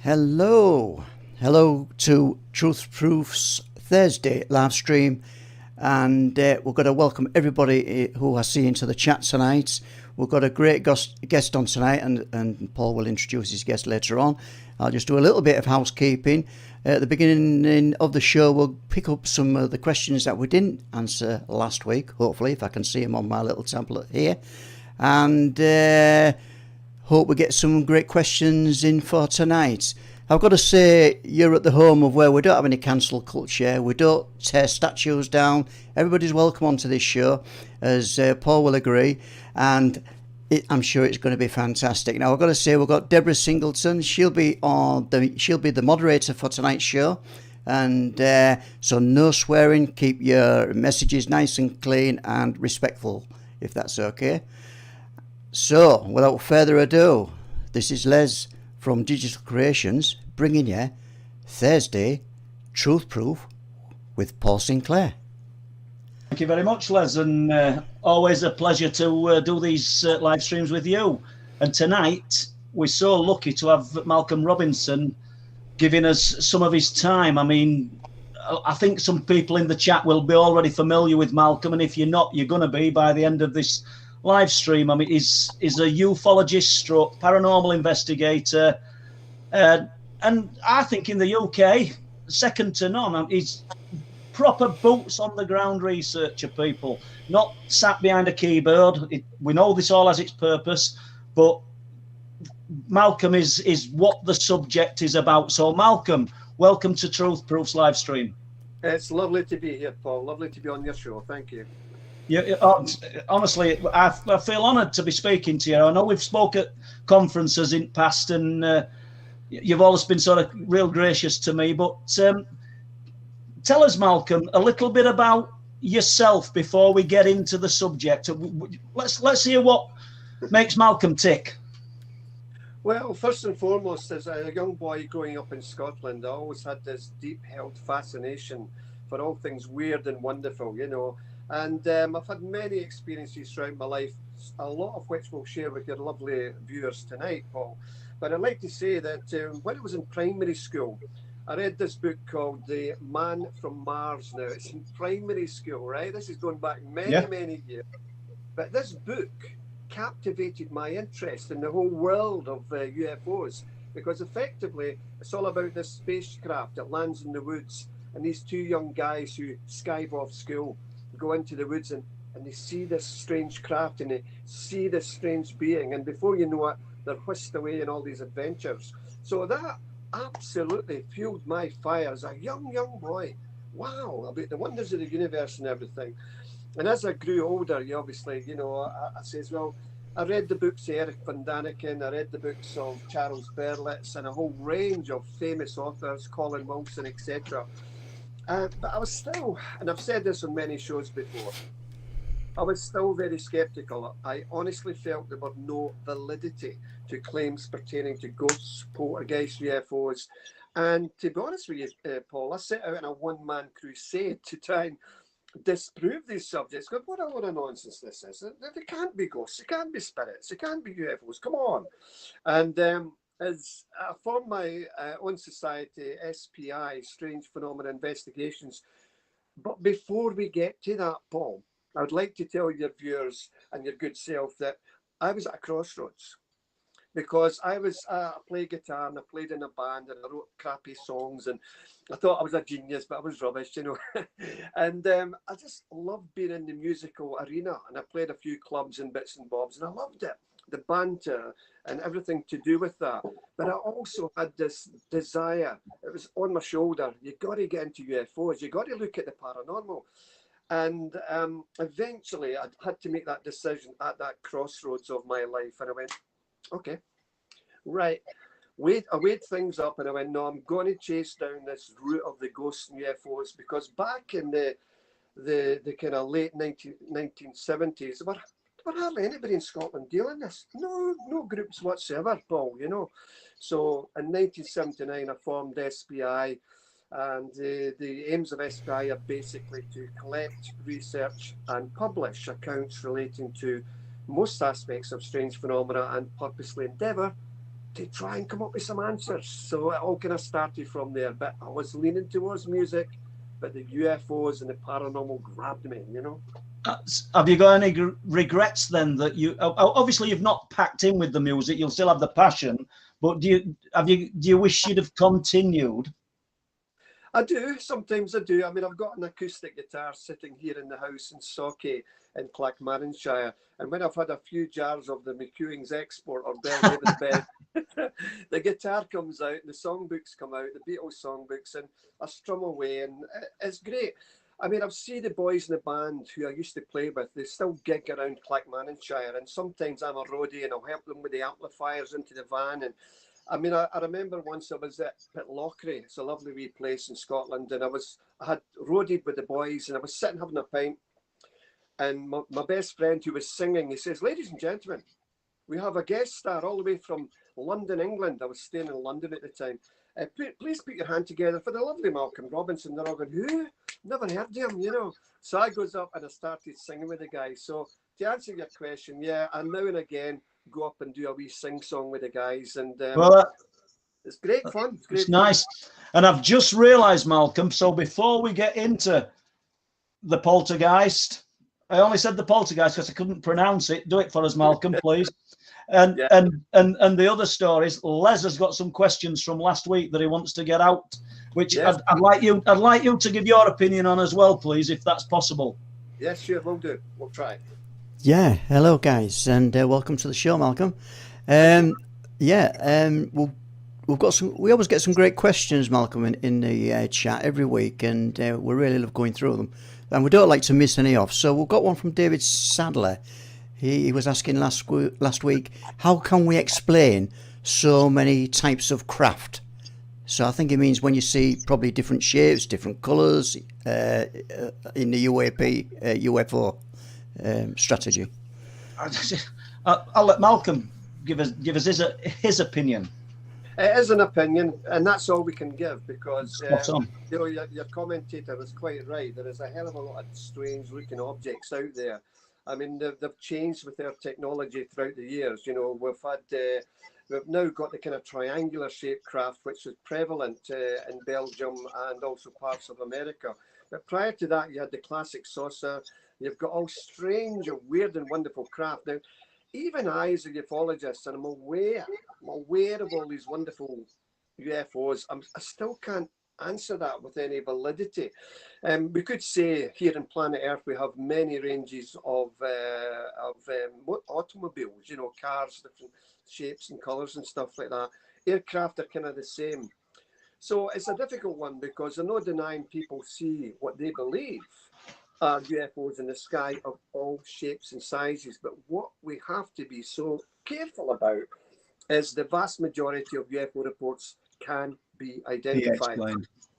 Hello. Hello to Truth Proof's Thursday live stream. And we're going to welcome everybody who I see into the chat tonight. We've got a great guest on tonight, and Paul will introduce his guest later on. I'll just do a little bit of housekeeping. At the beginning of the show, we'll pick up some of the questions that we didn't answer last week, hopefully, if I can see them on my little tablet here. And hope we get some great questions in for tonight. I've got to say, you're at the home of where we don't have any cancel culture. We don't tear statues down. Everybody's welcome onto this show, as Paul will agree. And I'm sure it's going to be fantastic. Now, I've got to say, we've got Deborah Singleton. She'll be the moderator for tonight's show. And so no swearing. Keep your messages nice and clean and respectful, if that's okay. So, without further ado, this is Les from Digital Creations bringing you Thursday Truth Proof with Paul Sinclair. Thank you very much, Les, and always a pleasure to do these live streams with you. And tonight, we're so lucky to have Malcolm Robinson giving us some of his time. I mean, I think some people in the chat will be already familiar with Malcolm, and if you're not, you're going to be by the end of this live stream. I mean, he's a ufologist stroke paranormal investigator, and I think in the UK, second to none. He's proper boots on the ground researcher, people, not sat behind a keyboard. We know this all has its purpose, but Malcolm is what the subject is about. So Malcolm, welcome to Truth Proof's live stream. It's lovely to be here, Paul. Lovely to be on your show. Thank you. Yeah, honestly, I feel honoured to be speaking to you. I know we've spoke at conferences in the past, and you've always been sort of real gracious to me. But tell us, Malcolm, a little bit about yourself before we get into the subject. Let's hear what makes Malcolm tick. Well, first and foremost, as a young boy growing up in Scotland, I always had this deep-held fascination for all things weird and wonderful, you know. And I've had many experiences throughout my life, a lot of which we'll share with your lovely viewers tonight, Paul. But I'd like to say that when I was in primary school, I read this book called The Man from Mars. Now, it's in primary school, right? This is going back many years. But this book captivated my interest in the whole world of UFOs, because effectively it's all about this spacecraft that lands in the woods, and these two young guys who skive off school go into the woods and they see this strange craft and they see this strange being, and before you know it, they're whisked away in all these adventures. So that absolutely fueled my fire as a young boy. Wow, about the wonders of the universe and everything. And as I grew older, you obviously, you know, I says, well, I read the books of Eric von Daniken, I read the books of Charles Berlitz and a whole range of famous authors, Colin Wilson, etc. But I was still, and I've said this on many shows before, I was still very skeptical. I honestly felt there were no validity to claims pertaining to ghosts, poltergeists, UFOs. And to be honest with you, Paul, I set out on a one-man crusade to try and disprove these subjects. But what a lot of nonsense this is. There can't be ghosts, there can't be spirits, there can't be UFOs. Come on. And as I formed my own society, SPI, Strange Phenomena Investigations. But before we get to that, Paul, I would like to tell your viewers and your good self that I was at a crossroads, because I played guitar and I played in a band and I wrote crappy songs and I thought I was a genius, but I was rubbish, you know. And I just loved being in the musical arena, and I played a few clubs and bits and bobs and I loved it, the banter and everything to do with that. But I also had this desire, it was on my shoulder, you got to get into UFOs, you got to look at the paranormal. And eventually I had to make that decision at that crossroads of my life, and I went, okay, right, I weighed things up and I went, no, I'm going to chase down this route of the ghosts and UFOs, because back in the kind of late 1970s, there were hardly anybody in Scotland dealing this. No groups whatsoever, Paul, you know. So in 1979, I formed SPI, and the aims of SPI are basically to collect, research and publish accounts relating to most aspects of strange phenomena, and purposely endeavour to try and come up with some answers. So it all kind of started from there. But I was leaning towards music, but the UFOs and the paranormal grabbed me, you know. Have you got any regrets then that you obviously you've not packed in with the music? You'll still have the passion, but do you wish you'd have continued? I do. Sometimes I do. I mean, I've got an acoustic guitar sitting here in the house in Socky in Clackmannanshire. And when I've had a few jars of the McEwing's Export or Belhaven Bed, the guitar comes out, the songbooks come out, the Beatles songbooks, and I strum away. And it's great. I mean, I've seen the boys in the band who I used to play with, they still gig around Clackmannanshire. And sometimes I'm a roadie and I'll help them with the amplifiers into the van. And I mean, I remember once I was at Pitlochry. It's a lovely wee place in Scotland, and I had roadied with the boys, and I was sitting having a pint, and my best friend who was singing, he says, "Ladies and gentlemen, we have a guest star all the way from London, England." I was staying in London at the time. Please put your hand together for the lovely Malcolm Robinson. They're all going, "Who? Never heard of him," you know. So I goes up and I started singing with the guys. So to answer your question, yeah, and now and again go up and do a wee sing song with the guys, and Well, it's great fun. It's nice. And I've just realised, Malcolm, so before we get into the poltergeist, I only said the poltergeist because I couldn't pronounce it. Do it for us, Malcolm, please. And Yeah. and the other stories, Les has got some questions from last week that he wants to get out, which Yes. I'd like you to give your opinion on as well, please, if that's possible. Yes, sure, we'll do. We'll try. Yeah, hello guys, and welcome to the show, Malcolm. We've got some. We always get some great questions, Malcolm, in the chat every week, and we really love going through them, and we don't like to miss any off. So we've got one from David Sadler. He was asking last week, how can we explain so many types of craft? So I think it means when you see probably different shapes, different colours in the UFO strategy. I'll let Malcolm give us his opinion. It is an opinion, and that's all we can give, because On. you know, your commentator is quite right. There is a hell of a lot of strange-looking objects out there. I mean, they've changed with their technology throughout the years. You know, we've now got the kind of triangular shaped craft, which is prevalent in Belgium and also parts of America. But prior to that, you had the classic saucer. You've got all strange and weird and wonderful craft. Now, even I, as a ufologist, and I'm aware of all these wonderful UFOs, I still can't answer that with any validity. We could say here in planet Earth we have many ranges of automobiles, you know, cars, different shapes and colours and stuff like that. Aircraft are kind of the same. So it's a difficult one, because there's no denying people see what they believe are UFOs in the sky of all shapes and sizes. But what we have to be so careful about is the vast majority of UFO reports can be identified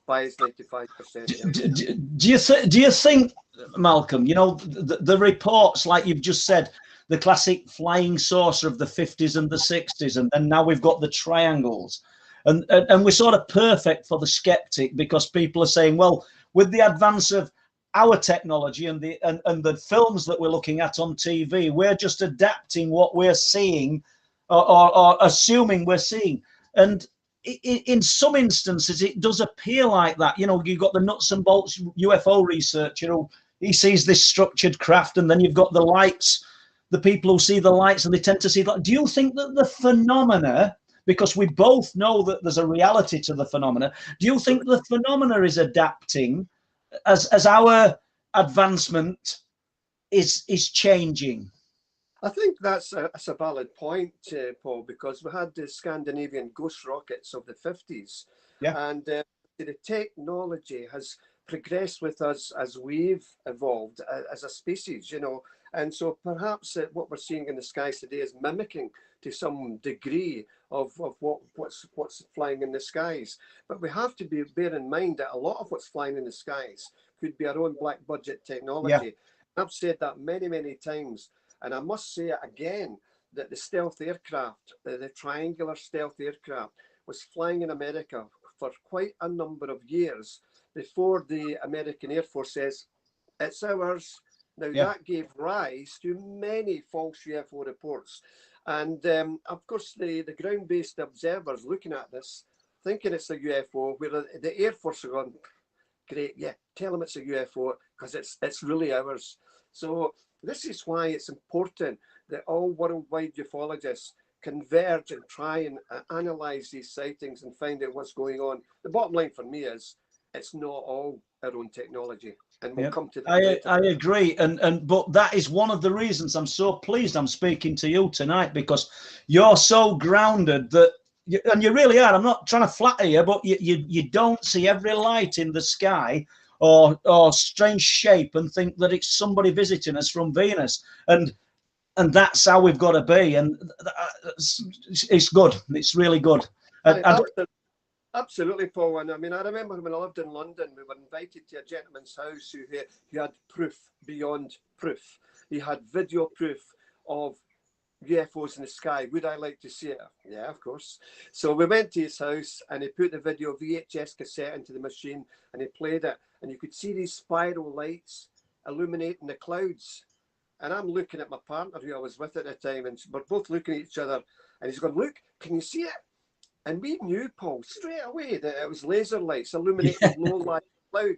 by 95%. Do you think, Malcolm, you know, the reports, like you've just said, the classic flying saucer of the 50s and the 60s, and now we've got the triangles, and we're sort of perfect for the skeptic, because people are saying, well, with the advance of our technology and the films that we're looking at on TV, we're just adapting what we're seeing or assuming we're seeing. And in some instances, it does appear like that. You know, you've got the nuts and bolts UFO research, you know, he sees this structured craft, and then you've got the lights, the people who see the lights, and they tend to see that. Do you think that the phenomena, because we both know that there's a reality to the phenomena, do you think the phenomena is adapting as our advancement is changing? I think that's a valid point, Paul, because we had the Scandinavian ghost rockets of the 50s. Yeah. And the technology has progressed with us as we've evolved as a species, you know. And so perhaps what we're seeing in the skies today is mimicking to some degree of what's flying in the skies. But we have to bear in mind that a lot of what's flying in the skies could be our own black budget technology. Yeah. I've said that many, many times. And I must say it again, that the stealth aircraft, the triangular stealth aircraft, was flying in America for quite a number of years before the American Air Force says, it's ours. Now, that gave rise to many false UFO reports. And of course, the ground-based observers looking at this, thinking it's a UFO, where the Air Force are going, great, yeah, tell them it's a UFO because it's really ours. So this is why it's important that all worldwide ufologists converge and try and analyze these sightings and find out what's going on. The bottom line for me is it's not all our own technology, and we'll come to that. I agree, and but that is one of the reasons I'm so pleased I'm speaking to you tonight, because you're so grounded that. And you really are. I'm not trying to flatter you, but you don't see every light in the sky or strange shape and think that it's somebody visiting us from Venus. And that's how we've got to be. And it's good. It's really good. Absolutely, Paul. And I mean, I remember when I lived in London, we were invited to a gentleman's house who had proof beyond proof. He had video proof of UFOs in the sky. Would I like to see it? Yeah, of course. So we went to his house and he put the video VHS cassette into the machine and he played it. And you could see these spiral lights illuminating the clouds. And I'm looking at my partner who I was with at the time, and we're both looking at each other. And he's going, "Look, can you see it?" And we knew, Paul, straight away that it was laser lights illuminating low-lying cloud.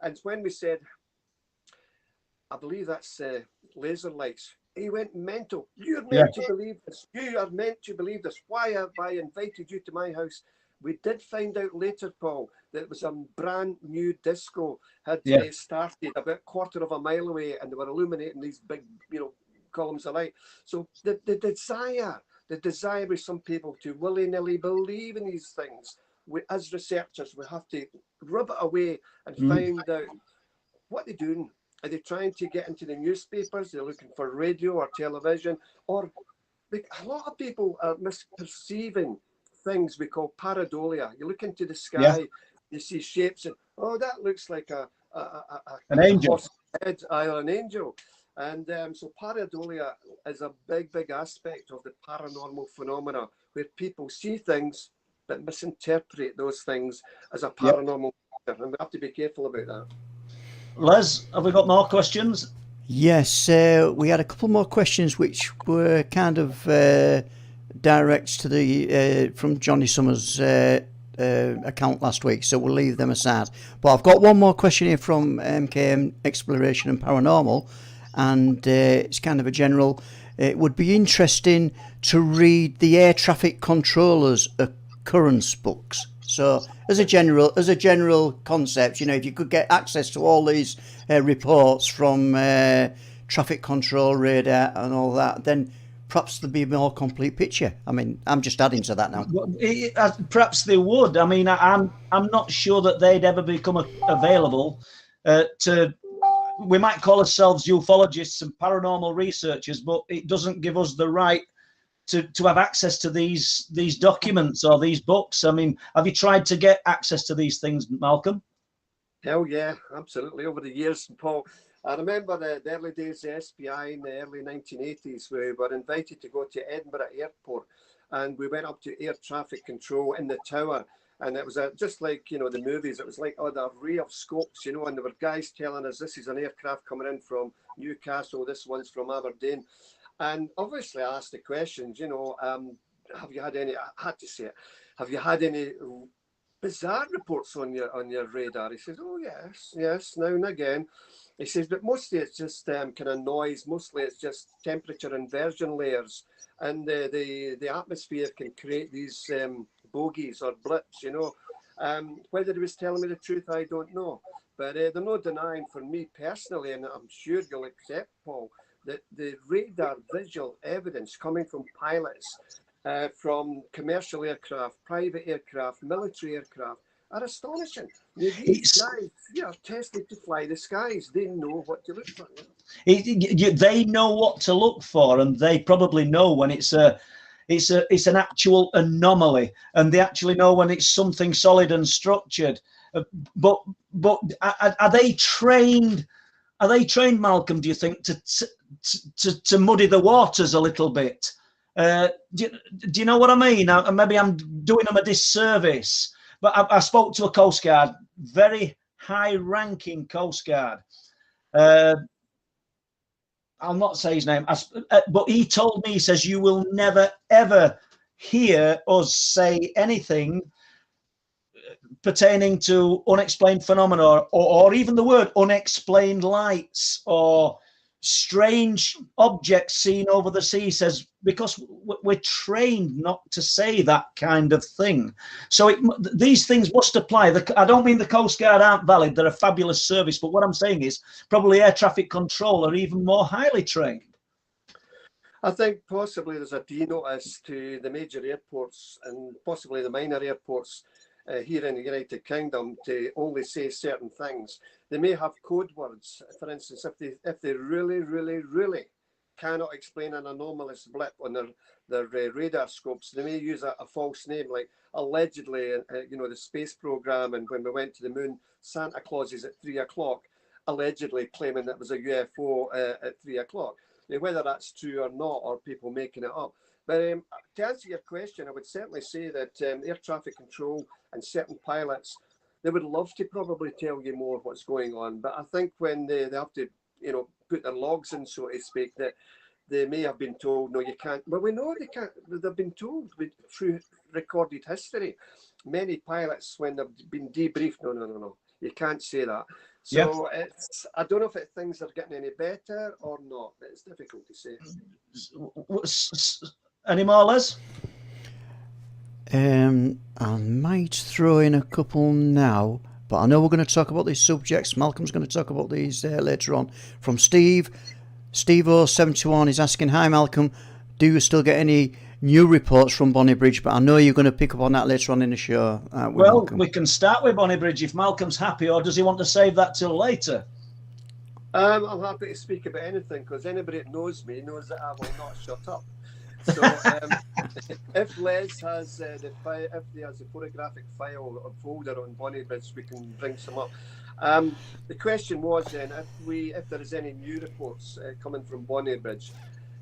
And when we said, "I believe that's laser lights," he went mental. "You're meant to believe this. You are meant to believe this. Why have I invited you to my house?" We did find out later, Paul, that it was a brand new disco had started about a quarter of a mile away, and they were illuminating these big, columns of light. So the desire of some people to willy-nilly believe in these things, as researchers, we have to rub it away and find out what they're doing. Are they trying to get into the newspapers? They're looking for radio or television, or a lot of people are misperceiving things we call pareidolia. You look into the sky, you see shapes, and that looks like an angel, head, or an angel. And so pareidolia is a big aspect of the paranormal phenomena, where people see things but misinterpret those things as a paranormal factor, and we have to be careful about that. Les, have we got more questions? Yes, we had a couple more questions which were kind of direct to the from Johnny Summers' account last week, so we'll leave them aside. But I've got one more question here from MKM Exploration and Paranormal, and it's kind of a general. It would be interesting to read the air traffic controllers' occurrence books. So, as a general concept, if you could get access to all these reports from traffic control radar and all that, then perhaps there'd be a more complete picture. I mean, I'm just adding to that now. Perhaps they would. I mean, I'm not sure that they'd ever become available to. We might call ourselves ufologists and paranormal researchers, but it doesn't give us the right to have access to these documents or these books. I mean, have you tried to get access to these things, Malcolm? Hell yeah, absolutely. Over the years, Paul, I remember the early days of SPI in the early 1980s. We were invited to go to Edinburgh Airport, and we went up to air traffic control in the tower. And it was just like, the movies. It was like the array of scopes, and there were guys telling us this is an aircraft coming in from Newcastle, this one's from Aberdeen. And obviously I asked the questions, have you had any, I had to say it, have you had any bizarre reports on your radar? He says, "Oh, yes, now and again." He says, "But mostly it's just kind of noise. Mostly it's just temperature inversion layers. And the atmosphere can create these bogies or blips, Whether he was telling me the truth, I don't know. But there's no denying for me personally, and I'm sure you'll accept, Paul, that the radar visual evidence coming from pilots, from commercial aircraft, private aircraft, military aircraft, are astonishing. These guys, are tested to fly the skies. They know what to look for. They know what to look for, and they probably know when it's an actual anomaly, and they actually know when it's something solid and structured. But are they trained? Are they trained, Malcolm? Do you think to muddy the waters a little bit? Do you know what I mean? Maybe I'm doing them a disservice. But I spoke to a Coast Guard, very high-ranking Coast Guard. I I'll not say his name, but he told me, he says, you will never, ever hear us say anything pertaining to unexplained phenomena, or even the word unexplained lights or strange objects seen over the sea. Says, because we're trained not to say that kind of thing. So these things must apply. I don't mean the Coast Guard aren't valid. They're a fabulous service. But what I'm saying is probably air traffic control are even more highly trained. I think possibly there's a denotice to the major airports and possibly the minor airports here in the United Kingdom to only say certain things. They may have code words. For instance, if they really cannot explain an anomalous blip on their radar scopes, they may use a false name, like allegedly, the space program, and when we went to the moon, Santa Claus is at 3 o'clock, allegedly claiming that was a UFO at 3 o'clock. Now, whether that's true or not, or people making it up. But to answer your question, I would certainly say that air traffic control and certain pilots, they would love to probably tell you more what's going on. But I think when they have to, put their logs in, so to speak, that they may have been told, no, you can't. Well, we know they can't. They've been told through recorded history. Many pilots, when they've been debriefed, no, you can't say that. So I don't know if things are getting any better or not. But it's difficult to say. Any more, Les? I might throw in a couple now, but I know we're going to talk about these subjects. Malcolm's going to talk about these later on. From Steve. Steve071 is asking, hi Malcolm, do you still get any new reports from Bonnie Bridge? But I know you're going to pick up on that later on in the show. Well, Malcolm. We can start with Bonnie Bridge if Malcolm's happy, or does he want to save that till later? I'm happy to speak about anything, because anybody that knows me knows that I will not shut up. So if Les has if he has a photographic file or folder on Bonnie Bridge, we can bring some up. The question was then if there is any new reports coming from Bonnie Bridge.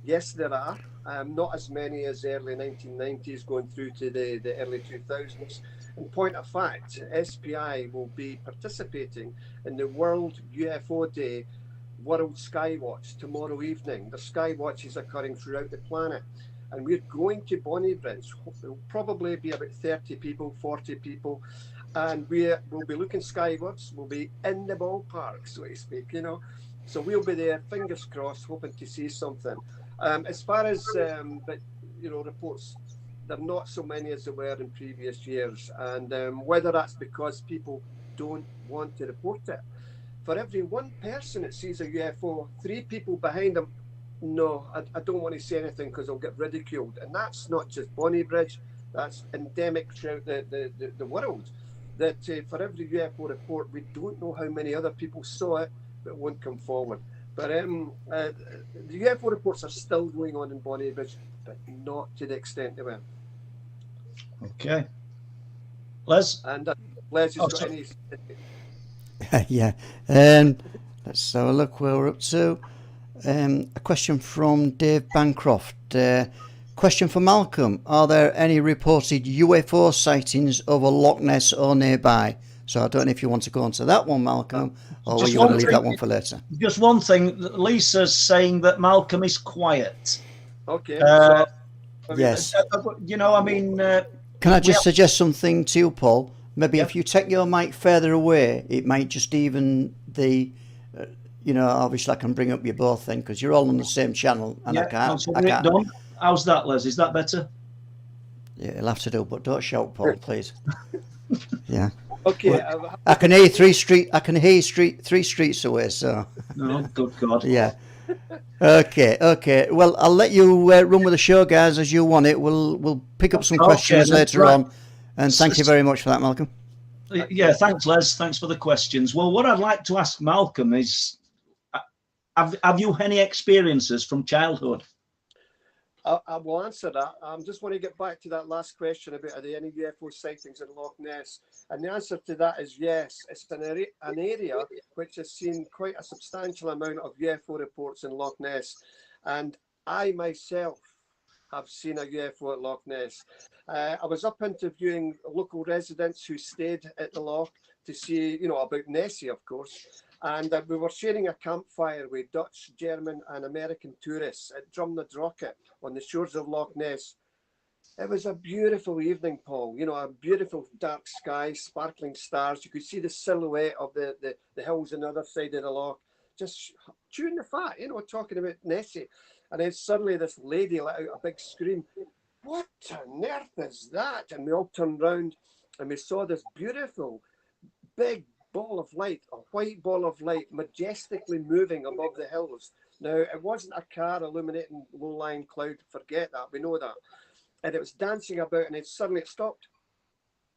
Yes, there are. Not as many as early 1990s going through to the early 2000s. In point of fact, SPI will be participating in the World UFO Day World Skywatch tomorrow evening. The Skywatch is occurring throughout the planet. And we're going to Bonnie Bridge. There'll probably be about 30 people, 40 people. And we'll be looking skywards. We'll be in the ballpark, so to speak, So we'll be there, fingers crossed, hoping to see something. As far as, reports, there are not so many as there were in previous years. And whether that's because people don't want to report it. For every one person that sees a UFO, 3 people behind them, no, I don't want to say anything because I'll get ridiculed. And that's not just Bonnie Bridge, that's endemic throughout the world. That for every UFO report, we don't know how many other people saw it, but won't come forward. But the UFO reports are still going on in Bonnie Bridge, but not to the extent they were. Okay. Les? And Les has got any... Yeah. Let's have a look where we're up to. A question from Dave Bancroft. Question for Malcolm. Are there any reported UFO sightings over Loch Ness or nearby? So I don't know if you want to go on to that one, Malcolm, or are you going to leave that one for later? Just one thing. Lisa's saying that Malcolm is quiet. Okay. Yes. Can I just suggest something to you, Paul? Maybe if you take your mic further away, it might just even the... obviously I can bring up you both then, because you're all on the same channel, and I can't. Done. How's that, Les? Is that better? Yeah, you'll have to do, but don't shout, Paul, please. Yeah. Okay. Well, I can hear you 3 streets away. So. Oh, good God. Yeah. Okay. Well, I'll let you run with the show, guys, as you want it. We'll pick up some questions later on, and thank you very much for that, Malcolm. Yeah, thanks, Les. Thanks for the questions. Well, what I'd like to ask Malcolm is, have you any experiences from childhood? I will answer that. I just want to get back to that last question about are there any UFO sightings in Loch Ness? And the answer to that is yes. It's an area which has seen quite a substantial amount of UFO reports in Loch Ness. And I myself have seen a UFO at Loch Ness. I was up interviewing local residents who stayed at the loch to see, you know, about Nessie, of course. And we were sharing a campfire with Dutch, German and American tourists at Drumnadrocket on the shores of Loch Ness. It was a beautiful evening, Paul. You know, a beautiful dark sky, sparkling stars. You could see the silhouette of the hills on the other side of the loch. Just chewing the fat, you know, talking about Nessie. And then suddenly this lady let out a big scream. What on earth is that? And we all turned round and we saw this beautiful, big ball of light, a white ball of light, majestically moving above the hills. Now, it wasn't a car illuminating low-lying cloud. Forget that. We know that. And it was dancing about, and then suddenly it stopped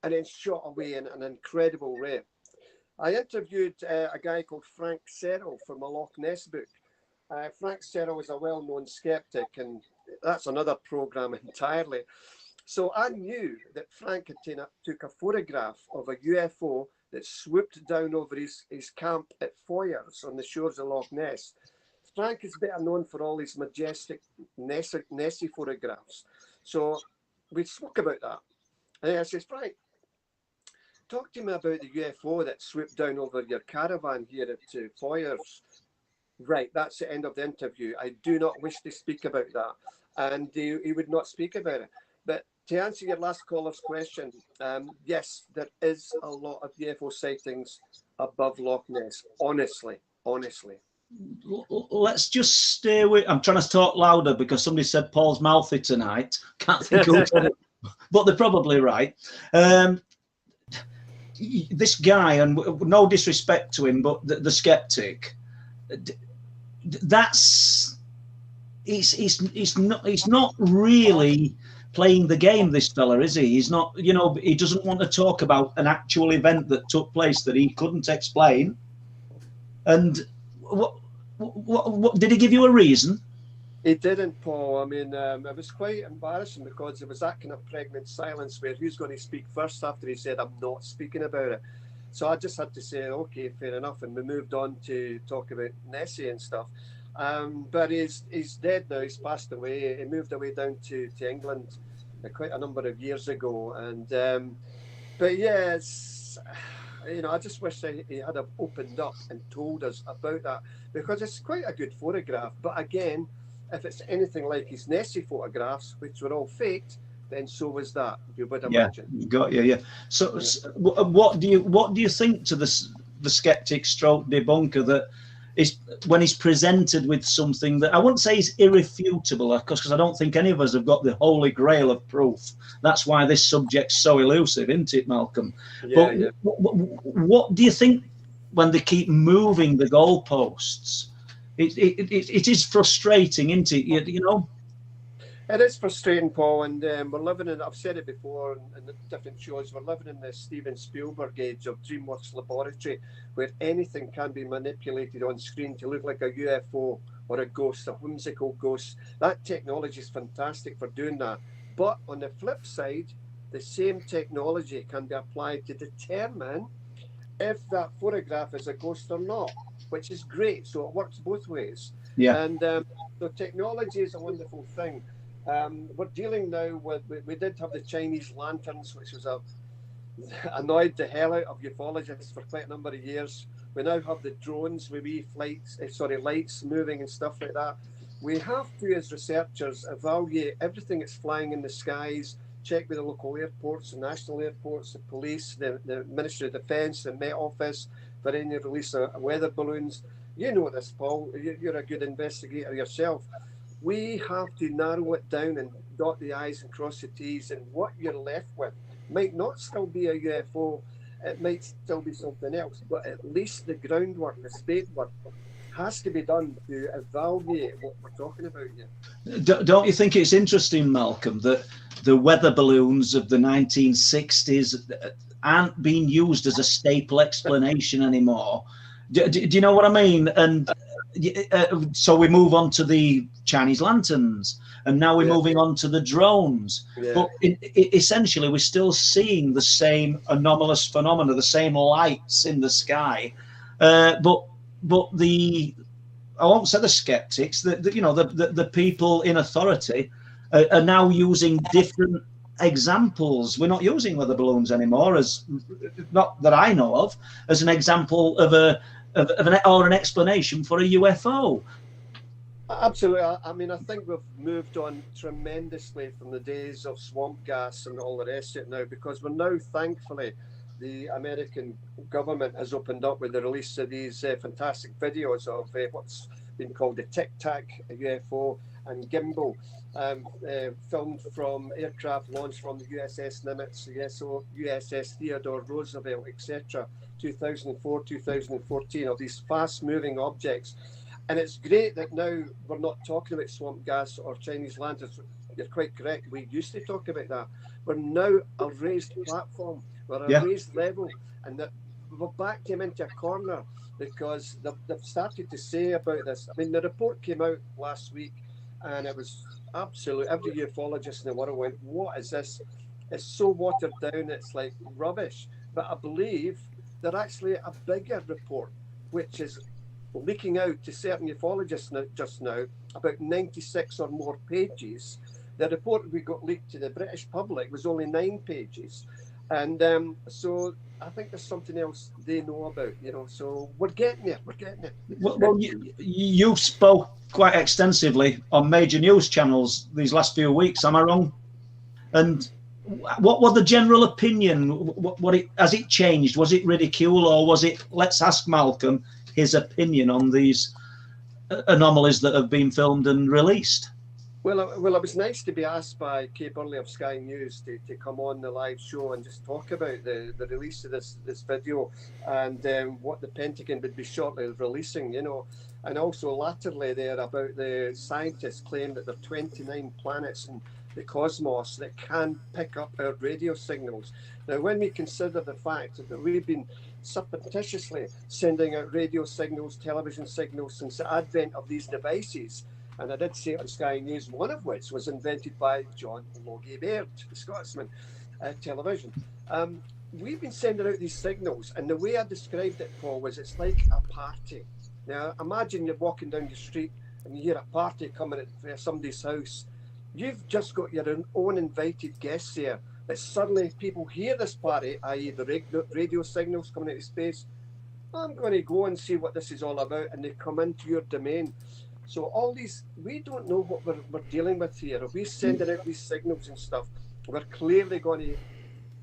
and then shot away in an incredible ray. I interviewed a guy called Frank Serrell from a Loch Ness book. Frank Serrell is a well-known skeptic, and that's another program entirely. So I knew that Frank had took a photograph of a UFO that swooped down over his camp at Foyers on the shores of Loch Ness. Frank is better known for all his majestic Nessie photographs. So we spoke about that. And I says, Frank, talk to me about the UFO that swooped down over your caravan here at Foyers. Right, that's the end of the interview. I do not wish to speak about that. And he would not speak about it. But to answer your last caller's question, yes, there is a lot of UFO sightings above Loch Ness, honestly. Let's just stay with. I'm trying to talk louder because somebody said Paul's mouthy tonight. Can't think who said it, but they're probably right. This guy, and no disrespect to him, but the skeptic. He's not really playing the game. This fella, is he? He's not. You know, he doesn't want to talk about an actual event that took place that he couldn't explain. And what did he give you a reason? He didn't, Paul. I mean, it was quite embarrassing because there was that kind of pregnant silence where who's going to speak first after he said, I'm not speaking about it. So I just had to say, okay, fair enough. And we moved on to talk about Nessie and stuff. But he's dead now. He's passed away. He moved away down to England quite a number of years ago. And but yeah, it's, you know, I just wish he had have opened up and told us about that, because it's quite a good photograph. But again, if it's anything like his Nessie photographs, which were all faked, then so was that. You would imagine. Yeah, got you. Yeah. So what do you think to the skeptic stroke debunker that is when he's presented with something that I wouldn't say is irrefutable, of course, because I don't think any of us have got the holy grail of proof. That's why this subject's so elusive, isn't it, Malcolm? Yeah, but yeah. What do you think when they keep moving the goalposts? It is frustrating, isn't it? You know. It is frustrating, Paul, and we're living in, I've said it before in the different shows, we're living in the Steven Spielberg age of DreamWorks laboratory, where anything can be manipulated on screen to look like a UFO or a ghost, a whimsical ghost. That technology is fantastic for doing that. But on the flip side, the same technology can be applied to determine if that photograph is a ghost or not, which is great. So it works both ways. Yeah. And so technology is a wonderful thing. We're dealing now with, we did have the Chinese lanterns, which was annoyed the hell out of ufologists for quite a number of years. We now have the drones with wee lights moving and stuff like that. We have to, as researchers, evaluate everything that's flying in the skies, check with the local airports, the national airports, the police, the Ministry of Defence, the Met Office, for any release of weather balloons. You know this, Paul. You're a good investigator yourself. We have to narrow it down and dot the I's and cross the T's, and what you're left with might not still be a UFO, it might still be something else, but at least the groundwork, the spade work, has to be done to evaluate what we're talking about here. Don't you think it's interesting, Malcolm, that the weather balloons of the 1960s aren't being used as a staple explanation anymore? Do you know what I mean? And so we move on to the Chinese lanterns, and now we're moving on to the drones. Yeah. But essentially, we're still seeing the same anomalous phenomena, the same lights in the sky. But the, I won't say the skeptics, the people in authority are now using different examples. We're not using weather balloons anymore, as not that I know of, as an example of an explanation for a UFO. Absolutely. I mean, I think we've moved on tremendously from the days of swamp gas and all the rest of it now, because we're now, thankfully, the American government has opened up with the release of these fantastic videos of what's been called the Tic Tac UFO and Gimbal, filmed from aircraft launched from the USS Nimitz, the USS Theodore Roosevelt, etc., 2004, 2014, of these fast-moving objects. And it's great that now we're not talking about swamp gas or Chinese lanterns. You're quite correct. We used to talk about that. We're now a raised platform. We're a raised level. And that we've backed him into a corner because they've started to say about this. I mean, the report came out last week and it was absolute. Every ufologist in the world went, what is this? It's so watered down. It's like rubbish. But I believe they're actually a bigger report, which is leaking out to certain ufologists just now, about 96 or more pages. The report we got leaked to the British public was only 9 pages. And so I think there's something else they know about, you know. So we're getting there. We're getting there. Well, you spoke quite extensively on major news channels these last few weeks. Am I wrong? And what was the general opinion? Has it changed? Was it ridicule, or was it, let's ask Malcolm his opinion on these anomalies that have been filmed and released? Well, it was nice to be asked by Kay Burley of Sky News to come on the live show and just talk about the release of this video and what the Pentagon would be shortly releasing, you know. And also latterly there about the scientists claim that there are 29 planets in the cosmos that can pick up our radio signals. Now, when we consider the fact that we've been surreptitiously sending out radio signals, television signals since the advent of these devices, and I did say on Sky News, one of which was invented by John Logie Baird, the Scotsman, television. We've been sending out these signals, and the way I described it, Paul, was it's like a party. Now, imagine you're walking down the street and you hear a party coming at somebody's house. You've just got your own invited guests there, that suddenly people hear this party, i.e. the radio signals coming out of space. I'm going to go and see what this is all about, and they come into your domain. So all these, we don't know what we're dealing with here. If we're sending out these signals and stuff, we're clearly going to,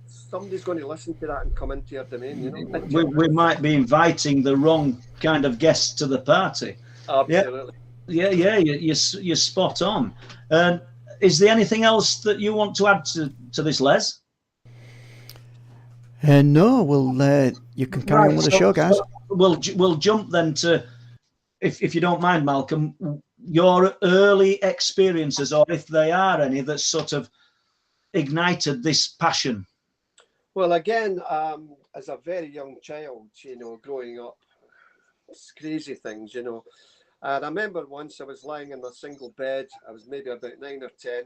somebody's going to listen to that and come into your domain, you know. We might be inviting the wrong kind of guests to the party. Absolutely. Yeah, you're spot on. Is there anything else that you want to add to this, Les? No, you can carry on with the show, guys. We'll jump then to, if you don't mind, Malcolm, your early experiences, or if they are any, that sort of ignited this passion. Well, again, as a very young child, you know, growing up, it's crazy things, you know. And I remember once I was lying in my single bed. I was maybe about 9 or 10.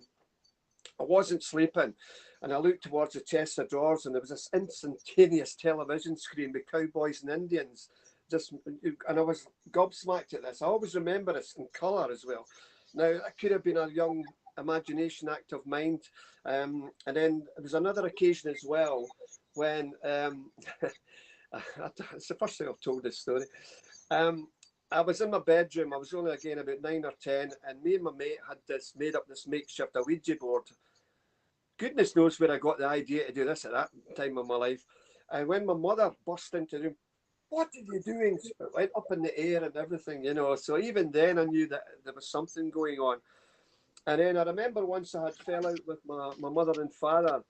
I wasn't sleeping, and I looked towards the chest of drawers, and there was this instantaneous television screen with cowboys and Indians. And I was gobsmacked at this. I always remember this in colour as well. Now, that could have been a young imagination, active mind. And then there was another occasion as well when it's the first time I've told this story. I was in my bedroom. I was only again about 9 or 10, and me and my mate had made up this makeshift Ouija board. Goodness knows where I got the idea to do this at that time of my life. And when my mother burst into the room, "What are you doing?" It went up in the air and everything, you know. So even then I knew that there was something going on. And then I remember once I had fell out with my mother and father,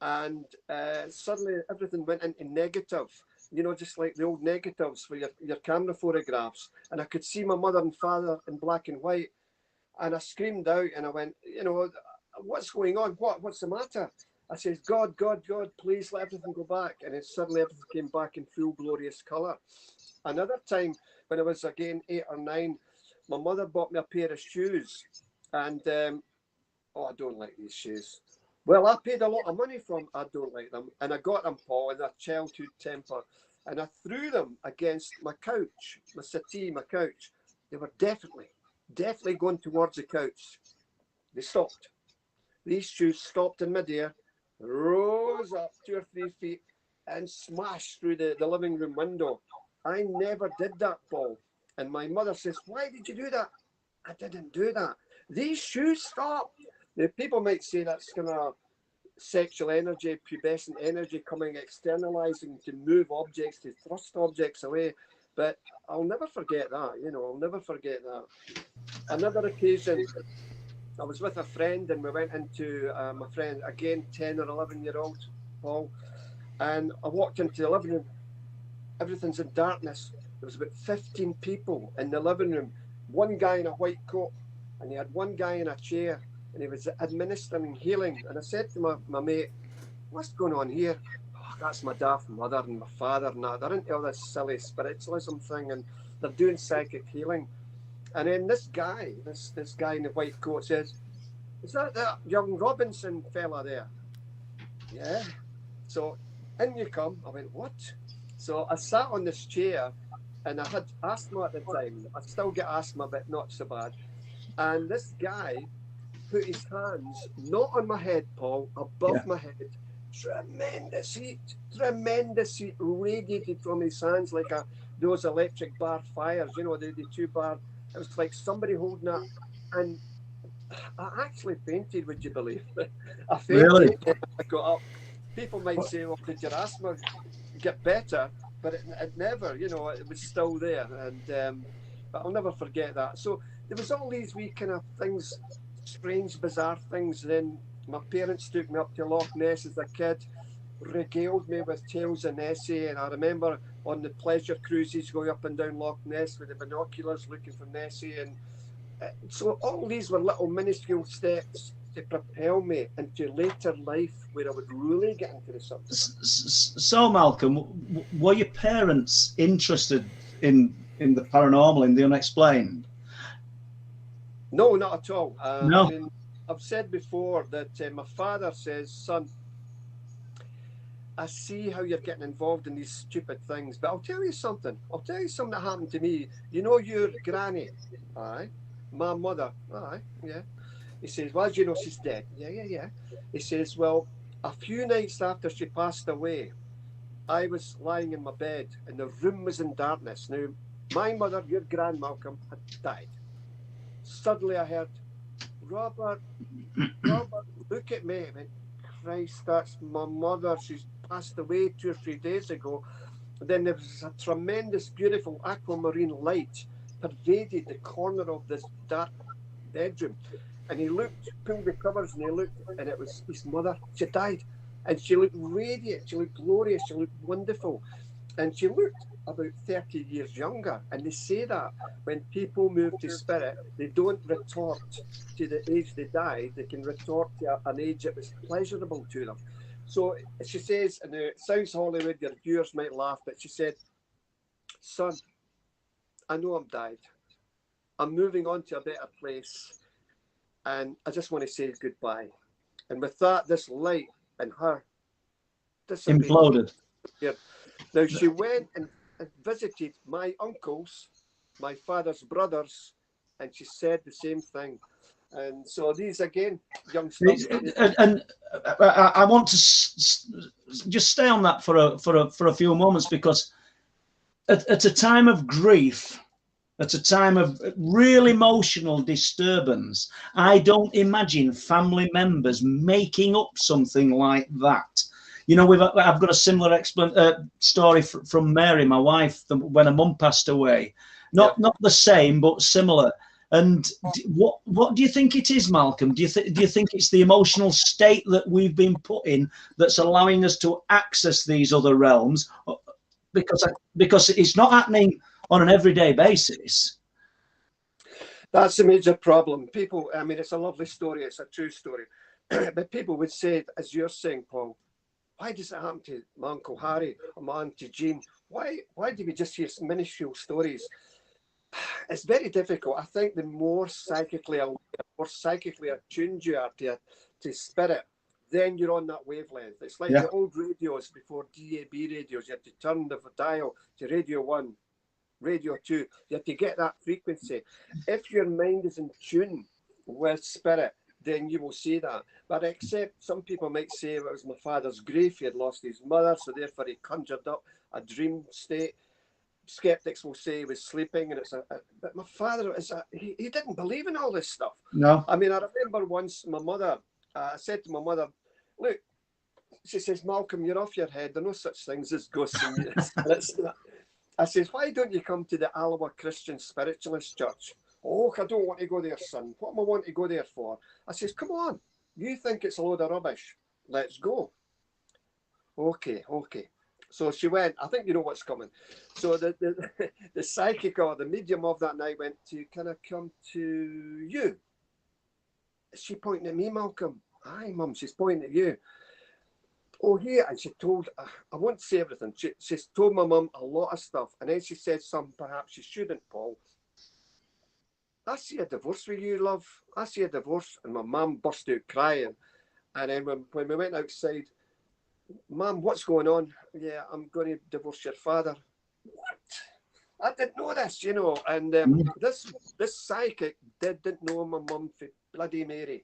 and suddenly everything went into negative. You know, just like the old negatives for your camera photographs. And I could see my mother and father in black and white. And I screamed out and I went, you know, what's going on? What's the matter? I said, God, please let everything go back. And then suddenly everything came back in full glorious colour. Another time when I was again 8 or 9, my mother bought me a pair of shoes. And, I don't like these shoes. Well, I paid a lot of money for them. I don't like them. And I got them, Paul, in a childhood temper. And I threw them against my couch, my settee, my couch. They were definitely going towards the couch. They stopped. These shoes stopped in midair, rose up 2 or 3 feet, and smashed through the living room window. I never did that, Paul. And my mother says, why did you do that? I didn't do that. These shoes stopped. Now, people might say that's kind of sexual energy, pubescent energy coming, externalizing to move objects, to thrust objects away. But I'll never forget that, you know, I'll never forget that. Another occasion, I was with a friend and we went into my friend, again, 10 or 11-year-old, Paul, and I walked into the living room. Everything's in darkness. There was about 15 people in the living room, one guy in a white coat, and he had one guy in a chair, and he was administering healing. And I said to my mate, what's going on here? Oh, that's my daft mother and my father and that. They're into all this silly spiritualism thing, and they're doing psychic healing. And then this guy in the white coat says, is that young Robinson fella there? Yeah. So in you come. I went, what? So I sat on this chair, and I had asthma at the time. I still get asthma, but not so bad. And this guy put his hands, not on my head, Paul, above my head. Tremendous heat radiated from his hands like those electric bar fires, you know, the 2-bar. It was like somebody holding that. And I actually fainted, would you believe? I fainted. Really? I got up. People might say, well, did your asthma get better? But it never, you know, it was still there. And but I'll never forget that. So there was all these wee kind of things, strange, bizarre things. Then my parents took me up to Loch Ness as a kid, regaled me with tales of Nessie. And I remember on the pleasure cruises going up and down Loch Ness with the binoculars looking for Nessie. And so all these were little minuscule steps to propel me into later life where I would really get into the subject. So, Malcolm, were your parents interested in the paranormal, in the unexplained? No, not at all. No. I mean, I've said before that my father says, son, I see how you're getting involved in these stupid things, but I'll tell you something. I'll tell you something that happened to me. You know your granny? Aye. My mother? Aye, yeah. He says, well, as you know, she's dead. Yeah. He says, well, a few nights after she passed away, I was lying in my bed and the room was in darkness. Now, my mother, your grand Malcolm, had died. Suddenly I heard, Robert, look at me. I went, Christ, that's my mother. She's passed away 2 or 3 days ago. And then there was a tremendous, beautiful aquamarine light pervaded the corner of this dark bedroom. And he looked, pulled the covers, and he looked, and it was his mother. She died. And she looked radiant, she looked glorious, she looked wonderful. And she looked about 30 years younger. And they say that when people move to spirit, they don't retort to the age they died, they can retort to an age that was pleasurable to them. So she says, and it sounds Hollywood, your viewers might laugh, but she said, son, I know I'm died. I'm moving on to a better place. And I just want to say goodbye. And with that, this light and her imploded. Yeah. Now she went and visited my uncles, my father's brothers, and she said the same thing. And so these again, young stuff. And I want to just stay on that for a few moments, because at a time of grief, at a time of real emotional disturbance, I don't imagine family members making up something like that. You know, I've got a similar story from Mary, my wife, when her mum passed away. Not the same, but similar. And what do you think it is, Malcolm? Do you think it's the emotional state that we've been put in that's allowing us to access these other realms? Because it's not happening on an everyday basis. That's a major problem. People, I mean, it's a lovely story. It's a true story. But people would say, as you're saying, Paul, why does it happen to my Uncle Harry or my Auntie Jean? Why do we just hear minuscule stories? It's very difficult. I think the more psychically aware, more psychically attuned you are to spirit, then you're on that wavelength. It's like the old radios before DAB radios. You had to turn the dial to radio 1, radio 2. You have to get that frequency. If your mind is in tune with spirit, then you will see that. But except some people might say it was my father's grief, he had lost his mother, so therefore he conjured up a dream state. Skeptics will say he was sleeping, and but my father he didn't believe in all this stuff. No. I mean, I remember once my mother, I said to my mother, look, she says, Malcolm, you're off your head. There are no such things as ghosts and spirits. I says, why don't you come to the Alloa Christian Spiritualist Church? Oh, I don't want to go there, son. What am I want to go there for? I says, come on. You think it's a load of rubbish. Let's go. Okay. So she went. I think you know what's coming. So the psychic or the medium of that night went to, can I come to you? Is she pointing at me, Malcolm? Aye, Mum, she's pointing at you. Oh, yeah, and she told, I won't say everything. She's told my mum a lot of stuff. And then she said some perhaps she shouldn't, Paul. I see a divorce with you, love. I see a divorce. And my mum burst out crying. And then when we went outside, Mum, what's going on? Yeah, I'm going to divorce your father. What? I didn't know this, you know. And this psychic didn't know my mum for bloody Mary.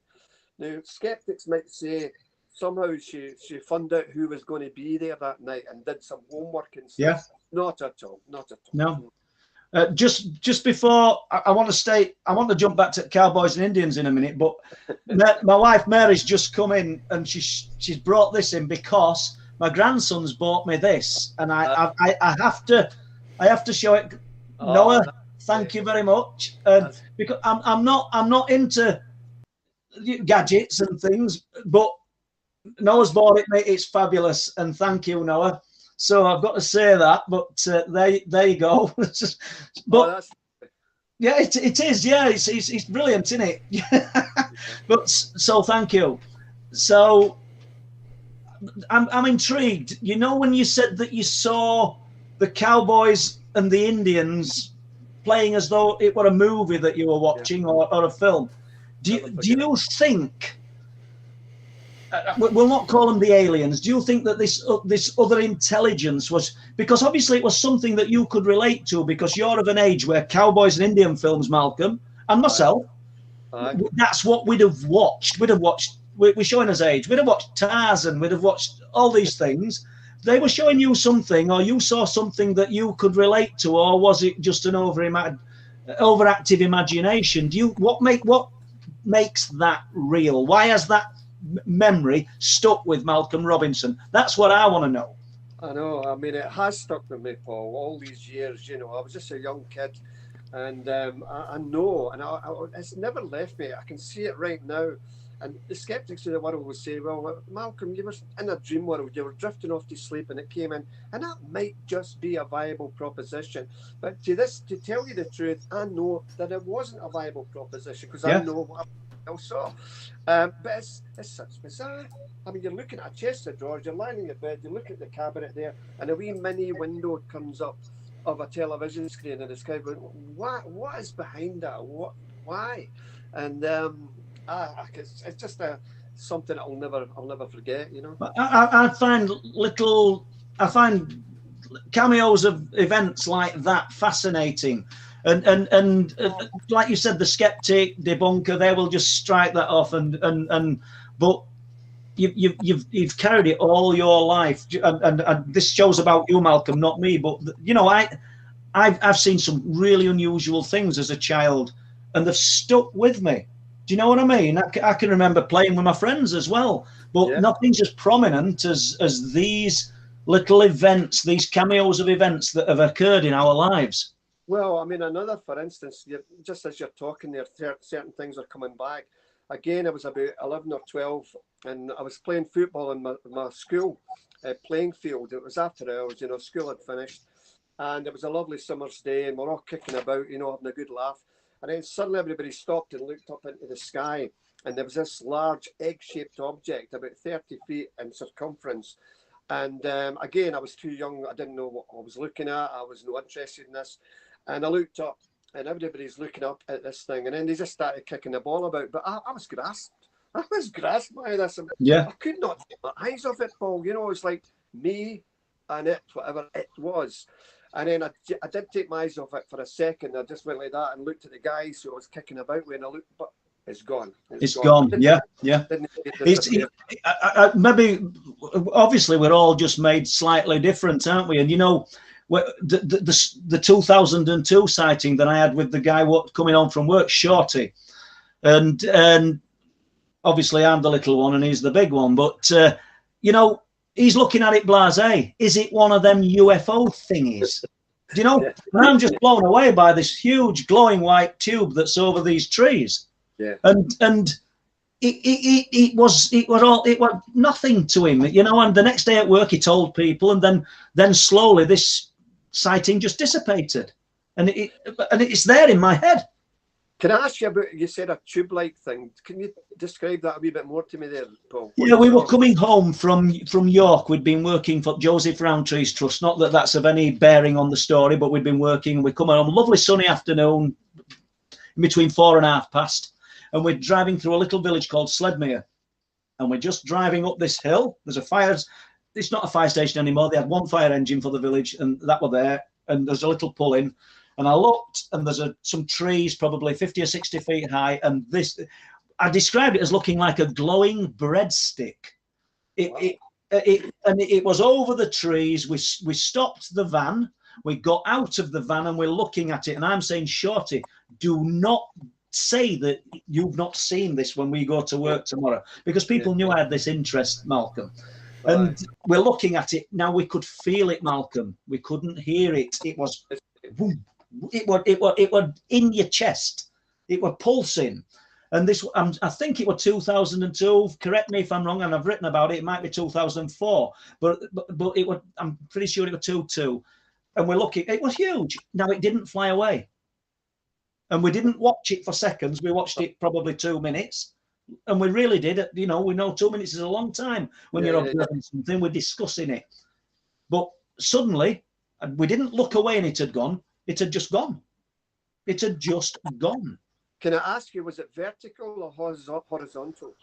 Now, skeptics might say somehow she found out who was going to be there that night and did some homework and stuff. Yeah. Not at all. No. Just before I want to jump back to Cowboys and Indians in a minute, but my wife Mary's just come in and she's brought this in because my grandson's bought me this, and I have to show it. Noah, thank you very much. Because I'm not into gadgets and things, but Noah's bought it, mate. It's fabulous, and thank you, Noah. So I've got to say that, but there you go. But yeah, it is. Yeah, it's brilliant, isn't it? But so thank you. So I'm intrigued. You know, when you said that you saw the Cowboys and the Indians playing as though it were a movie that you were watching, or a film, do you think? We'll not call them the aliens. Do you think that this other intelligence was, because obviously it was something that you could relate to, because you're of an age where Cowboys and Indian films, Malcolm, and myself, that's what we'd have watched. We're showing us age. We'd have watched Tarzan. We'd have watched all these things. They were showing you something, or you saw something that you could relate to, or was it just an overactive imagination? What makes that real? Why has that memory stuck with Malcolm Robinson? That's what I want to know. I know. I mean, it has stuck with me, Paul, all these years. You know, I was just a young kid, and I know, and it's never left me. I can see it right now. And the skeptics of the world will say, well, Malcolm, you were in a dream world, you were drifting off to sleep and it came in, and that might just be a viable proposition. But to tell you the truth, I know that it wasn't a viable proposition, because I know what I saw. But it's such bizarre. I mean, you're looking at a chest of drawers, you're lying in your bed, you look at the cabinet there, and a wee mini window comes up of a television screen in the sky. What is behind that? Why? And it's just something I'll never forget. You know. I find cameos of events like that fascinating. And like you said, the skeptic, debunker, they will just strike that off. But you've carried it all your life, and this shows about you, Malcolm, not me. But you know, I've seen some really unusual things as a child, and they've stuck with me. Do you know what I mean? I can remember playing with my friends as well, but nothing's as prominent as these little events, these cameos of events that have occurred in our lives. Well, I mean, for instance, just as you're talking there, certain things are coming back. Again, I was about 11 or 12, and I was playing football in my school playing field. It was after hours, you know, school had finished, and it was a lovely summer's day, and we're all kicking about, you know, having a good laugh. And then suddenly everybody stopped and looked up into the sky, and there was this large egg-shaped object, about 30 feet in circumference. And again, I was too young. I didn't know what I was looking at. I was not interested in this. And I looked up, and everybody's looking up at this thing. And then they just started kicking the ball about. But I was grasped. I was grasped by this. I could not take my eyes off it, Paul. You know, it was like me and it, whatever it was. And then I did take my eyes off it for a second. I just went like that and looked at the guys who I was kicking about with, and I looked, but It's gone. It's gone. Yeah, yeah. Maybe, obviously, we're all just made slightly different, aren't we? And you know, the 2002 sighting that I had with the guy coming home from work, Shorty, and obviously I'm the little one and he's the big one, but you know, he's looking at it blasé. Is it one of them UFO thingies? Do you know? And I'm just blown away by this huge glowing white tube that's over these trees. Yeah. And it was nothing to him, you know. And the next day at work, he told people, and then slowly this sighting just dissipated, and it's there in my head. Can I ask you about, you said a tube-like thing? Can you describe that a wee bit more to me there, Paul? Yeah, we were coming home from York. We'd been working for Joseph Rowntree's Trust. Not that that's of any bearing on the story, but we'd been working. We're coming home, lovely sunny afternoon, between 4 and 1/2 past. And we're driving through a little village called Sledmere. And we're just driving up this hill. There's a fire. It's not a fire station anymore. They had one fire engine for the village, and that were there. And there's a little pull in. And I looked, and there's some trees, probably 50 or 60 feet high. And I described it as looking like a glowing breadstick. It was over the trees. We stopped the van. We got out of the van, and we're looking at it. And I'm saying, Shorty, do not say that you've not seen this when we go to work tomorrow, because people knew I had this interest, Malcolm. And we're looking at it now. We could feel it, Malcolm. We couldn't hear it. It was boom. It was in your chest. It was pulsing. And this, I think it was 2002. Correct me if I'm wrong, and I've written about it. It might be 2004, but it was. I'm pretty sure it was 2002. And we're looking. It was huge. Now it didn't fly away. And we didn't watch it for seconds. We watched it probably 2 minutes. And we really did. You know, we know 2 minutes is a long time when you're observing something. We're discussing it. But suddenly, we didn't look away and it had gone. It had just gone. It had just gone. Can I ask you, was it vertical or horizontal?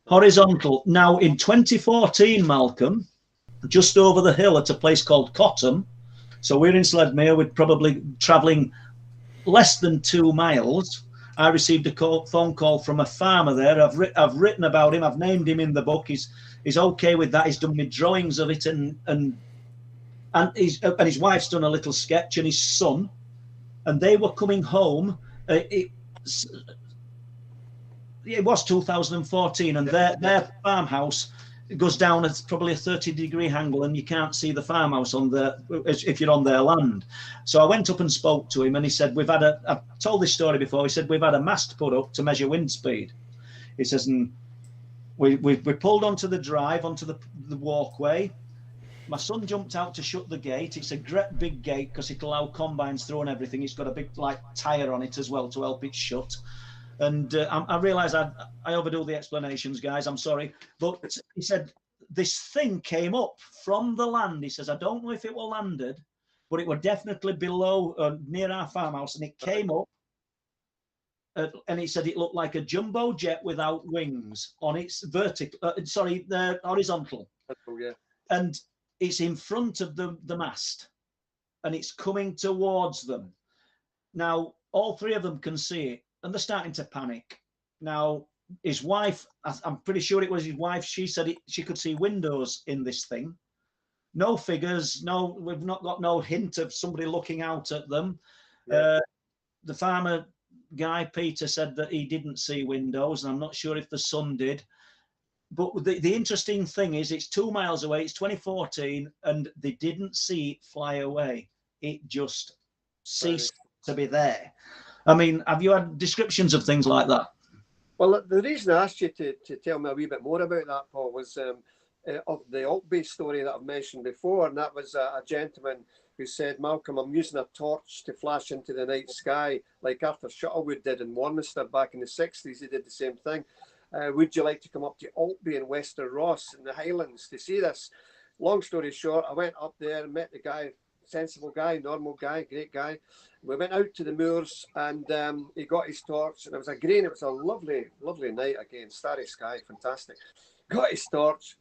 Horizontal. Now, in 2014, Malcolm, just over the hill at a place called Cottam, so we're in Sledmere, we're probably travelling less than 2 miles. I received a phone call from a farmer there. I've written about him. I've named him in the book. He's okay with that. He's done me drawings of it, and his wife's done a little sketch, and his son, and they were coming home. It was 2014, and their farmhouse goes down at probably a 30-degree angle, and you can't see the farmhouse if you're on their land. So I went up and spoke to him, and he said, I've told this story before. He said, we've had a mast put up to measure wind speed. He says, and we pulled onto the drive, onto the walkway. My son jumped out to shut the gate. It's a great big gate because it allows combines through and everything. It's got a big tire on it as well to help it shut. And I realise I overdo the explanations, guys. I'm sorry. But he said this thing came up from the land. He says, I don't know if it were landed, but it were definitely below, near our farmhouse. And it came up. And he said it looked like a jumbo jet without wings on its horizontal. Oh, yeah. And it's in front of the mast. And it's coming towards them. Now, all three of them can see it. And they're starting to panic. Now, his wife, I'm pretty sure it was his wife, she said she could see windows in this thing. No figures, we've not got no hint of somebody looking out at them. Yeah. The farmer guy, Peter, said that he didn't see windows, and I'm not sure if the son did. But the interesting thing is it's 2 miles away, it's 2014, and they didn't see it fly away. It just ceased to be there. I mean, have you had descriptions of things like that? Well, the reason I asked you to tell me a wee bit more about that, Paul, was of the Alt-Bay story that I've mentioned before, and that was a gentleman who said, Malcolm, I'm using a torch to flash into the night sky, like Arthur Shuttlewood did in Warminster back in the 60s. He did the same thing. Would you like to come up to Alt-Bay in Wester Ross in the Highlands to see this? Long story short, I went up there and met the guy, sensible guy, normal guy, great guy. We went out to the moors, and he got his torch, and it was a lovely, lovely night again, starry sky, fantastic. Got his torch,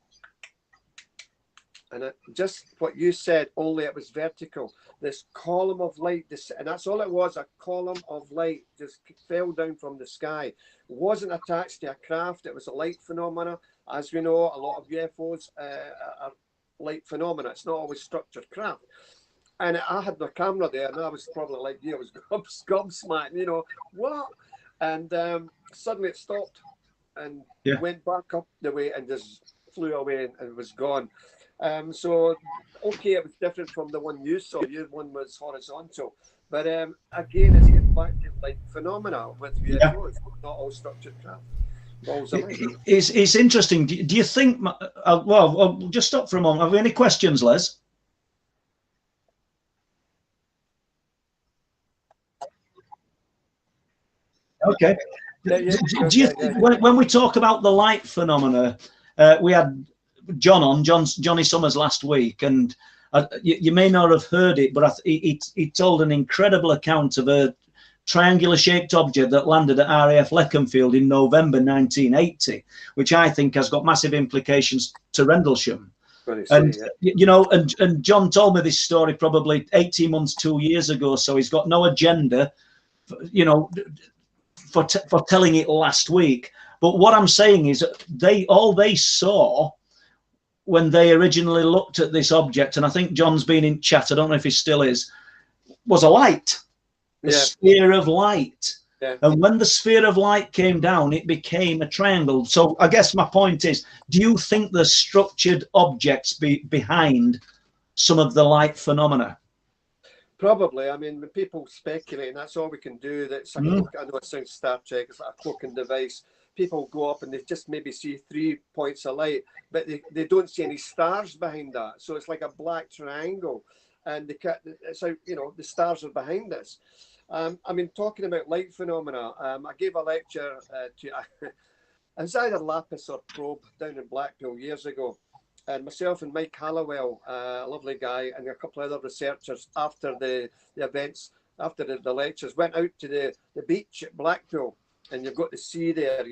And just what you said, only it was vertical. This column of light, and that's all it was, a column of light just fell down from the sky. It wasn't attached to a craft. It was a light phenomena. As we know, a lot of UFOs are light phenomena. It's not always structured craft. And I had my camera there, and I was probably like, I was gobsmacked, what? And suddenly it stopped and went back up the way and just flew away and was gone. So, okay, it was different from the one you saw. Your one was horizontal. But again, it's getting back to like phenomena with UFOs, not all structured craft. It's interesting. Do you think, well, just stop for a moment. Have we any questions, Les? Okay. Do you think when we talk about the light phenomena, we had Johnny Summers last week, and you may not have heard it, but he told an incredible account of a triangular-shaped object that landed at RAF Leconfield in November 1980, which I think has got massive implications to Rendlesham. And and John told me this story probably 18 months, 2 years ago, so he's got no agenda, for telling it last week. But what I'm saying is all they saw when they originally looked at this object, and I think John's been in chat, I don't know if he still is, was a light, a sphere of light. Yeah. And when the sphere of light came down, it became a triangle. So I guess my point is, do you think there's structured objects behind some of the light phenomena? Probably. I mean, when people speculate, and that's all we can do. That's like I know it sounds Star Trek. It's like a cloaking device. People go up and they just maybe see 3 points of light, but they don't see any stars behind that. So it's like a black triangle, and it's like, the stars are behind us. I mean, talking about light phenomena, I gave a lecture to it was either Lapis or Probe down in Blackpool years ago. And myself and Mike Halliwell, a lovely guy, and a couple of other researchers after the events, after the lectures, went out to the beach at Blackpool, and you've got the sea there,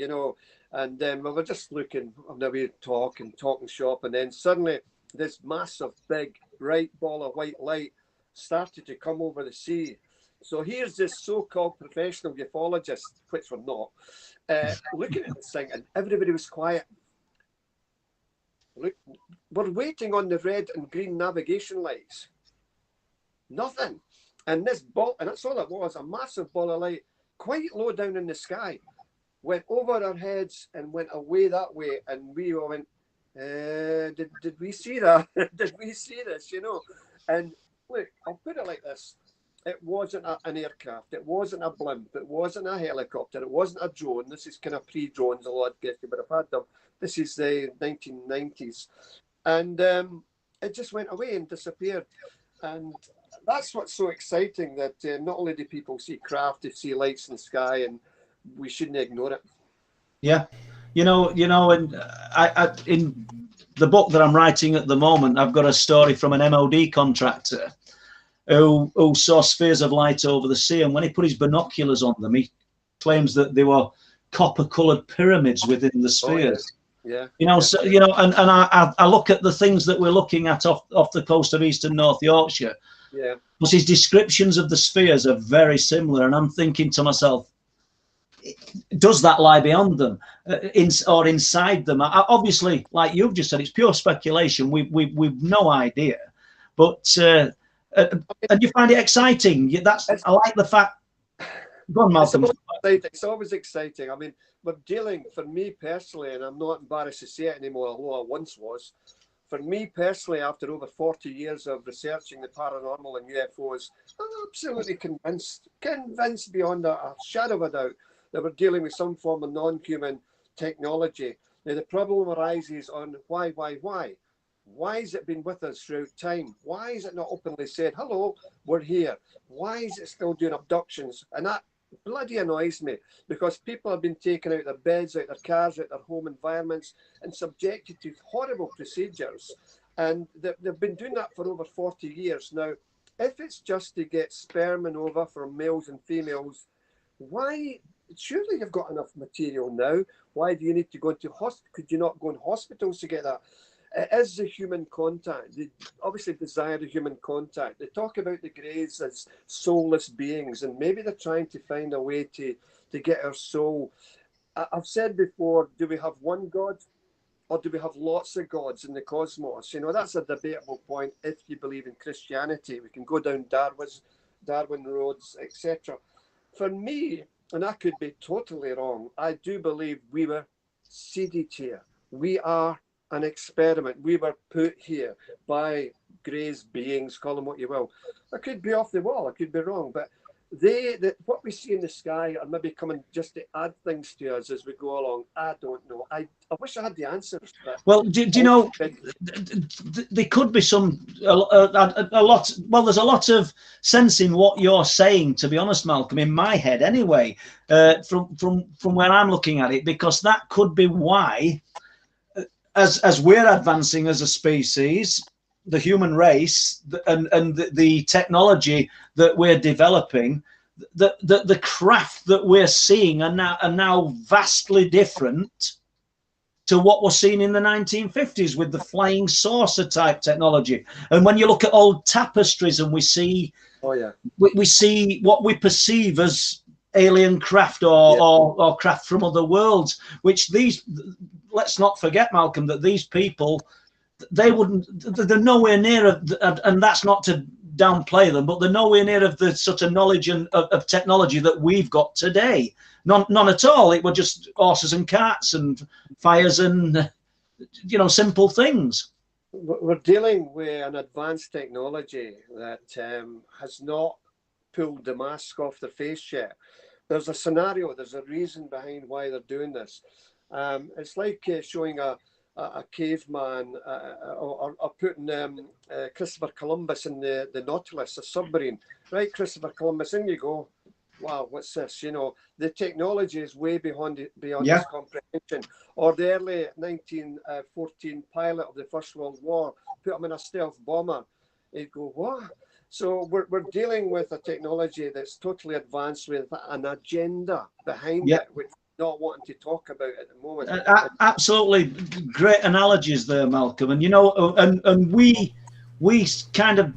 and we were just looking on the way talking shop, and then suddenly this massive, big, bright ball of white light started to come over the sea. So here's this so-called professional ufologist, which we're not, looking at this thing, and everybody was quiet. Look, we're waiting on the red and green navigation lights. Nothing. And this ball, and that's all it was, a massive ball of light, quite low down in the sky, went over our heads and went away that way. And we all went, did we see that? Did we see this? And look, I'll put it like this. It wasn't an aircraft. It wasn't a blimp. It wasn't a helicopter. It wasn't a drone. This is kind of pre-drones. A lot of guys would have had them. This is the 1990s. And it just went away and disappeared. And that's what's so exciting, that not only do people see craft, they see lights in the sky, and we shouldn't ignore it. Yeah. And I in the book that I'm writing at the moment, I've got a story from an MOD contractor who saw spheres of light over the sea, and when he put his binoculars on them, he claims that they were copper-coloured pyramids within the spheres. Yeah. So and I look at the things that we're looking at off the coast of East and North Yorkshire. Yeah. Because his descriptions of the spheres are very similar, and I'm thinking to myself, does that lie beyond them, or inside them? Obviously, like you've just said, it's pure speculation. We've no idea, but. And you find it exciting. I like the fact. Go on, Malcolm. It's always exciting. I mean, we're dealing, for me personally, and I'm not embarrassed to say it anymore, although I once was. For me personally, after over 40 years of researching the paranormal and UFOs, I'm absolutely convinced beyond a shadow of a doubt that we're dealing with some form of non-human technology. Now, the problem arises on why? Why has it been with us throughout time? Why is it not openly said, hello, we're here? Why is it still doing abductions? And that bloody annoys me, because people have been taken out of their beds, out of their cars, out of their home environments, and subjected to horrible procedures. And they've been doing that for over 40 years. Now, if it's just to get sperm and ova from males and females, why? Surely you've got enough material now. Why do you need to go into hospital? Could you not go in hospitals to get that? It is the human contact. They obviously desire the human contact. They talk about the Greys as soulless beings, and maybe they're trying to find a way to get our soul. I've said before, do we have one God? Or do we have lots of gods in the cosmos? You know, that's a debatable point if you believe in Christianity. We can go down Darwin roads, etc. For me, and I could be totally wrong, I do believe we were seeded here. We are an experiment. We were put here by Grey's beings, call them what you will. I could be off the wall, I could be wrong, but what we see in the sky are maybe coming just to add things to us as we go along. I don't know. I wish I had the answers. Well, do you know, there could be a lot. Well, there's a lot of sense in what you're saying, to be honest, Malcolm, in my head anyway, from where I'm looking at it, because that could be why, as we're advancing as a species, the human race and the technology that we're developing, the craft that we're seeing are now vastly different to what was seen in the 1950s with the flying saucer type technology. And when you look at old tapestries and we see, we see what we perceive as alien craft or craft from other worlds, which let's not forget, Malcolm, that these people, they're nowhere near, and that's not to downplay them, but they're nowhere near of the sort of knowledge and of technology that we've got today. None at all. It were just horses and carts and fires and, simple things. We're dealing with an advanced technology that has not pulled the mask off their face yet. There's a scenario, there's a reason behind why they're doing this. It's like showing a caveman or putting Christopher Columbus in the Nautilus, a submarine. Right, Christopher Columbus, in you go. Wow, what's this? The technology is way beyond his comprehension. Or the early 1914 pilot of the First World War, put him in a stealth bomber. He'd go, what? So we're dealing with a technology that's totally advanced with an agenda behind it, which not wanting to talk about at the moment. Absolutely great analogies there, Malcolm. And and we kind of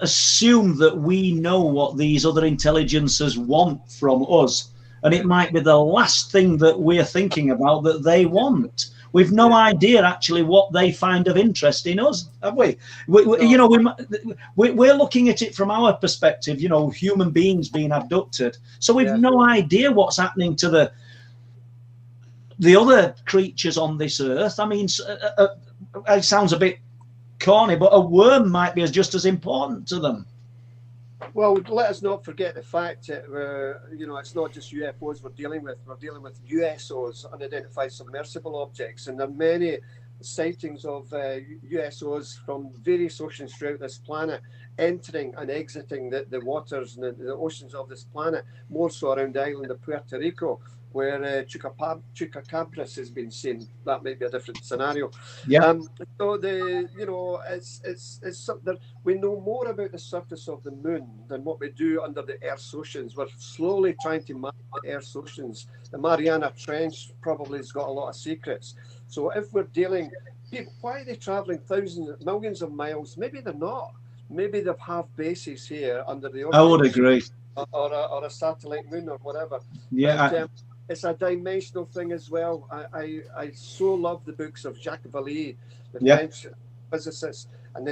assume that we know what these other intelligences want from us, and it might be the last thing that we're thinking about that they want. We've no idea actually what they find of interest in us, have we? We're looking at it from our perspective, human beings being abducted. So we've no idea what's happening to the other creatures on this earth. I mean, it sounds a bit corny, but a worm might be just as important to them. Well, let us not forget the fact that it's not just UFOs we're dealing with. We're dealing with USOs, unidentified submersible objects, and there are many sightings of USOs from various oceans throughout this planet entering and exiting the waters and the oceans of this planet, more so around the island of Puerto Rico, where Chupacabras has been seen. That might be a different scenario. So it's something. We know more about the surface of the moon than what we do under the Earth's oceans. We're slowly trying to map the Earth's oceans. The Mariana Trench probably has got a lot of secrets. So if we're dealing, why are they traveling millions of miles? Maybe they're not. Maybe they have bases here under the ocean. I would agree. Or a satellite moon or whatever. Yeah. But, it's a dimensional thing as well. I so love the books of Jacques Vallée, the French physicist. And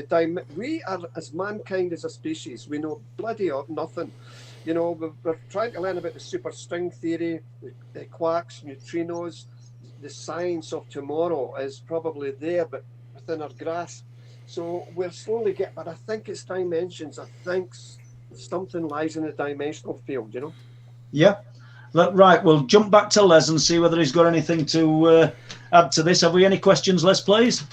we are, as mankind as a species, we know bloody nothing. We're trying to learn about the superstring theory, the quarks, neutrinos. The science of tomorrow is probably there, but within our grasp. So we're slowly getting, but I think it's dimensions. I think something lies in the dimensional field, Yeah. Right, we'll jump back to Les and see whether he's got anything to add to this. Have we any questions, Les, please?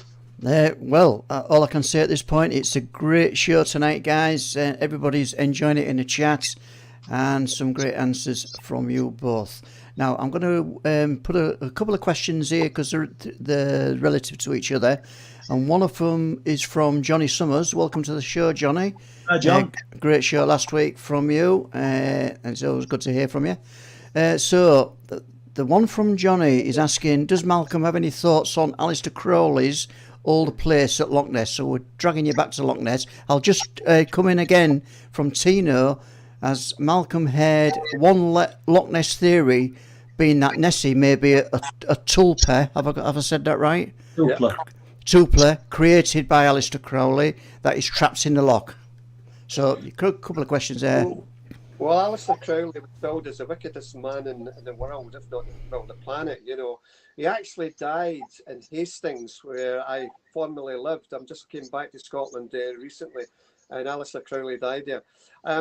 Well, all I can say at this point, it's a great show tonight, guys. Everybody's enjoying it in the chat, and some great answers from you both. Now, I'm going to put a couple of questions here because they're relative to each other. And one of them is from Johnny Summers. Welcome to the show, Johnny. Hi, John. Great show last week from you, and it's always good to hear from you. So the one from Johnny is asking, does Malcolm have any thoughts on Aleister Crowley's older place at Loch Ness. So we're dragging you back to Loch Ness. I'll just come in again from Tino, as Malcolm had one Loch Ness theory, being that Nessie may be a tulpa. Have I said that right? Tulpa. Tulpa, created by Aleister Crowley, that is trapped in the loch. So a couple of questions there. Well, Aleister Crowley was billed as the wickedest man in the world, if not the planet. You know, he actually died in Hastings, where I formerly lived. I just came back to Scotland recently, and Aleister Crowley died there.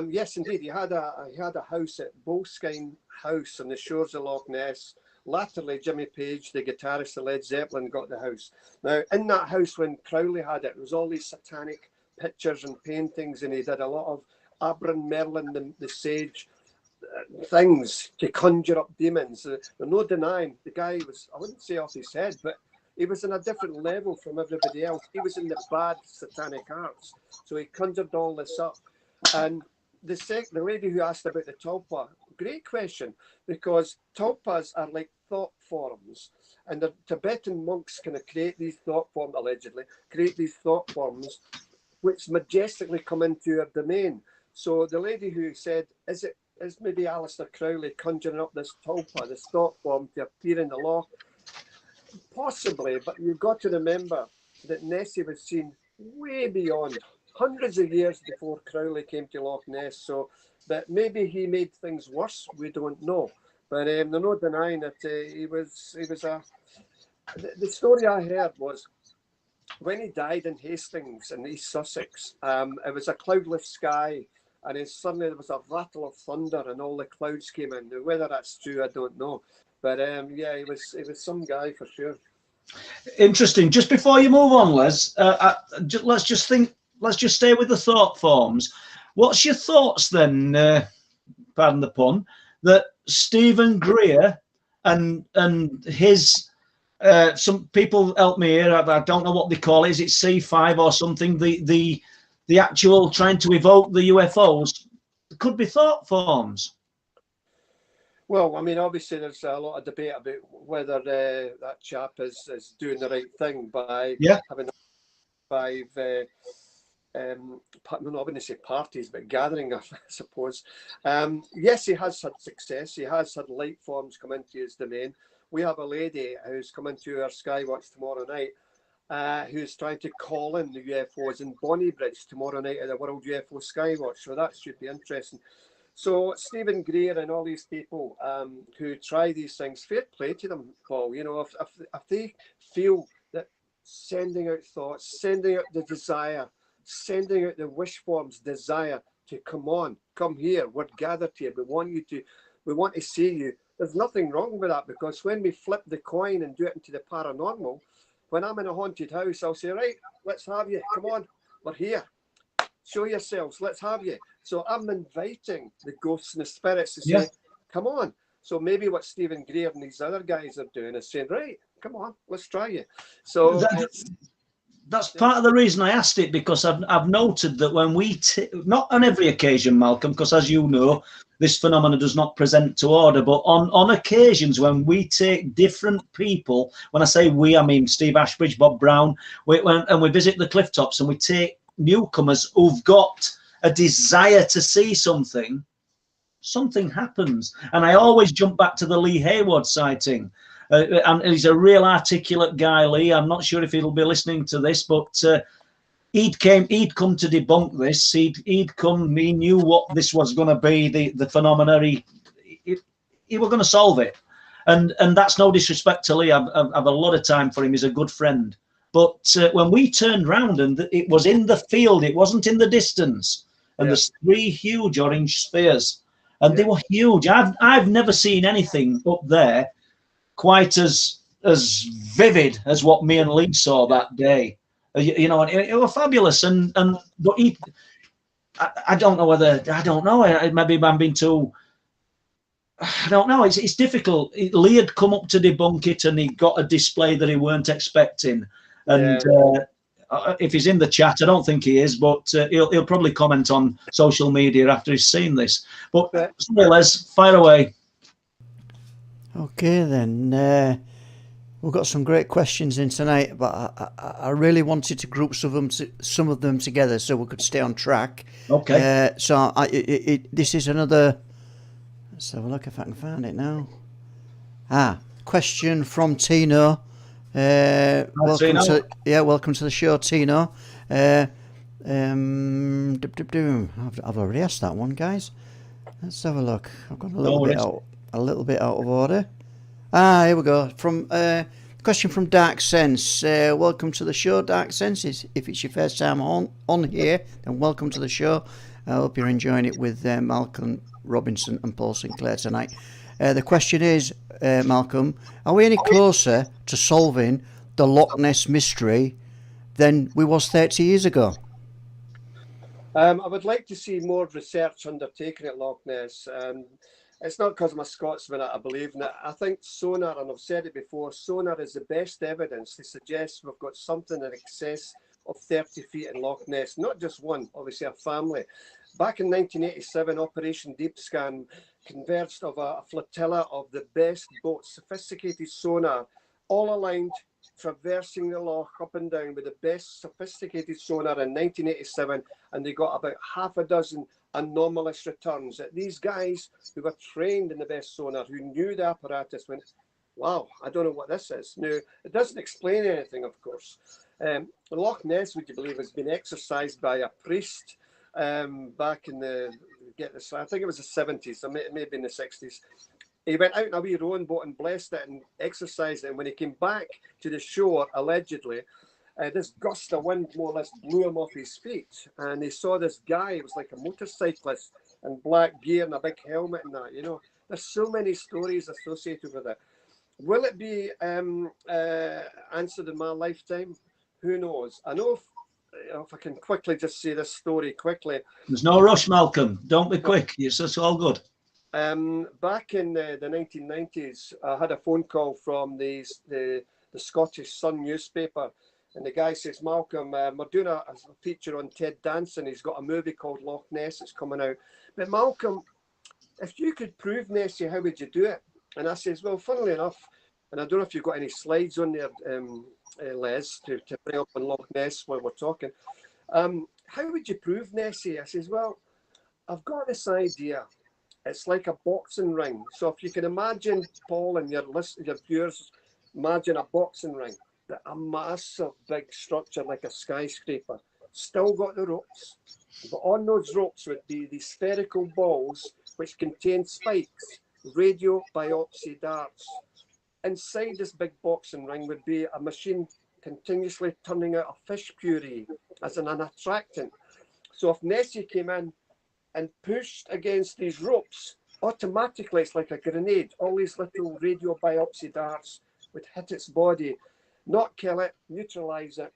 Yes, indeed, he had a house at Boleskine House on the shores of Loch Ness. Latterly, Jimmy Page, the guitarist of Led Zeppelin, got the house. Now, in that house, when Crowley had it, there was all these satanic pictures and paintings, and he did a lot of Abram Merlin, the sage, things to conjure up demons. There's no denying the guy was, I wouldn't say off his head, but he was in a different level from everybody else. He was in the bad satanic arts. So he conjured all this up. And the lady who asked about the tulpa, great question, because tulpas are like thought forms. And the Tibetan monks kind of create these thought forms, allegedly, create these thought forms which majestically come into your domain. So the lady who said, is maybe Aleister Crowley conjuring up this tulpa, this thought form to appear in the loch? Possibly, but you've got to remember that Nessie was seen way beyond, hundreds of years before Crowley came to Loch Ness. So, but maybe he made things worse. We don't know. But there's no denying that he was the story I heard was when he died in Hastings in East Sussex. It was a cloudless sky, and then suddenly there was a rattle of thunder, and all the clouds came in. Now, whether that's true, I don't know. But yeah, he was some guy for sure. Interesting. Just before you move on, Les, let's just stay with the thought forms. What's your thoughts then? Pardon the pun. That Stephen Greer and his some people help me here. I don't know what they call it. Is it C5 or something? The actual trying to evoke the UFOs could be thought forms. Well, I mean, obviously, there's a lot of debate about whether that chap is doing the right thing by having 5, I'm not going to say parties, but gathering, I suppose. Yes, he has had success. He has had light forms come into his domain. We have a lady who's coming to our Skywatch tomorrow night, who's trying to call in the UFOs in Bonnybridge tomorrow night at the World UFO Skywatch. So that should be interesting. So Stephen Greer and all these people who try these things, fair play to them, Paul. You know, if they feel that sending out thoughts, sending out the desire, sending out the wish forms, desire to come here, we're gathered here, we want to see you. There's nothing wrong with that, because when we flip the coin and do it into the paranormal, when I'm in a haunted house, I'll say, right, let's have you. Come on, we're here. Show yourselves, let's have you. So I'm inviting the ghosts and the spirits to say, come on. So maybe what Stephen Greer and these other guys are doing is saying, right, come on, let's try you. So that's part of the reason I asked it, because I've noted that when we, not on every occasion, Malcolm, because as you know, this phenomenon does not present to order, but on occasions when we take different people, when I say we, I mean Steve Ashbridge, Bob Brown, and we visit the cliff tops and we take newcomers who've got a desire to see something happens. And I always jump back to the Lee Hayward sighting. And he's a real articulate guy, Lee. I'm not sure if he'll be listening to this, but he'd come to debunk this. He knew what this was going to be, the phenomena. He were going to solve it. And that's no disrespect to Lee. I've a lot of time for him. He's a good friend. But when we turned round and it was in the field, it wasn't in the distance. And there's 3 huge orange spheres, and they were huge. I've never seen anything up there quite as vivid as what me and Lee saw that day. You know, and it was fabulous. But I don't know. Maybe I'm being too. I don't know. It's difficult. Lee had come up to debunk it, and he got a display that he weren't expecting. And if he's in the chat, I don't think he is, but he'll probably comment on social media after he's seen this. But sorry, Les, fire away. Okay then. We've got some great questions in tonight, but I really wanted to group some of them together so we could stay on track. Okay. This is another. Let's have a look if I can find it now. Question from Tino. Welcome Tino. welcome to the show, Tino. I've already asked that one, guys. Let's have a look. I've got a little bit out of order. Here we go. From question from Dark Sense. Welcome to the show, Dark Sense. If it's your first time on here, then welcome to the show. I hope you're enjoying it with Malcolm Robinson and Paul Sinclair tonight. The question is, Malcolm, are we any closer to solving the Loch Ness mystery than we was 30 years ago? I would like to see more research undertaken at Loch Ness. It's not because I'm a Scotsman, I believe in it. I think sonar, and I've said it before, sonar is the best evidence to suggest we've got something in excess of 30 feet in Loch Ness. Not just one, obviously a family. Back in 1987, Operation Deep Scan converged of a flotilla of the best boats, sophisticated sonar, all aligned, traversing the loch up and down with the best sophisticated sonar in 1987, and they got about half a dozen anomalous returns. These guys who were trained in the best sonar, who knew the apparatus, went, wow, I don't know what this is. Now, it doesn't explain anything, of course. Loch Ness, would you believe, has been exorcised by a priest back in the, I think it was the 70s, or maybe in the 60s. He went out in a wee rowing boat and blessed it and exercised it. And when he came back to the shore, allegedly, this gust of wind more or less blew him off his feet. And he saw this guy, it was like a motorcyclist in black gear and a big helmet and that, you know. There's so many stories associated with it. Will it be answered in my lifetime? Who knows? I know if I can quickly just say this story quickly. There's no rush, Malcolm. Don't be quick. It's all good. Back in the 1990s, I had a phone call from the Scottish Sun newspaper, and the guy says, Malcolm, we're doing a feature on Ted Danson. He's got a movie called Loch Ness that's coming out. But Malcolm, if you could prove Nessie, how would you do it? And I says, well, funnily enough, and I don't know if you've got any slides on there, Les, to bring up on Loch Ness while we're talking. How would you prove Nessie? I says, well, I've got this idea. It's like a boxing ring. So if you can imagine, Paul, and your viewers, imagine a boxing ring, a massive big structure like a skyscraper, still got the ropes, but on those ropes would be these spherical balls which contain spikes, radio biopsy darts. Inside this big boxing ring would be a machine continuously turning out a fish puree as an attractant. So if Nessie came in and pushed against these ropes, automatically it's like a grenade. All these little radio biopsy darts would hit its body, not kill it, neutralize it,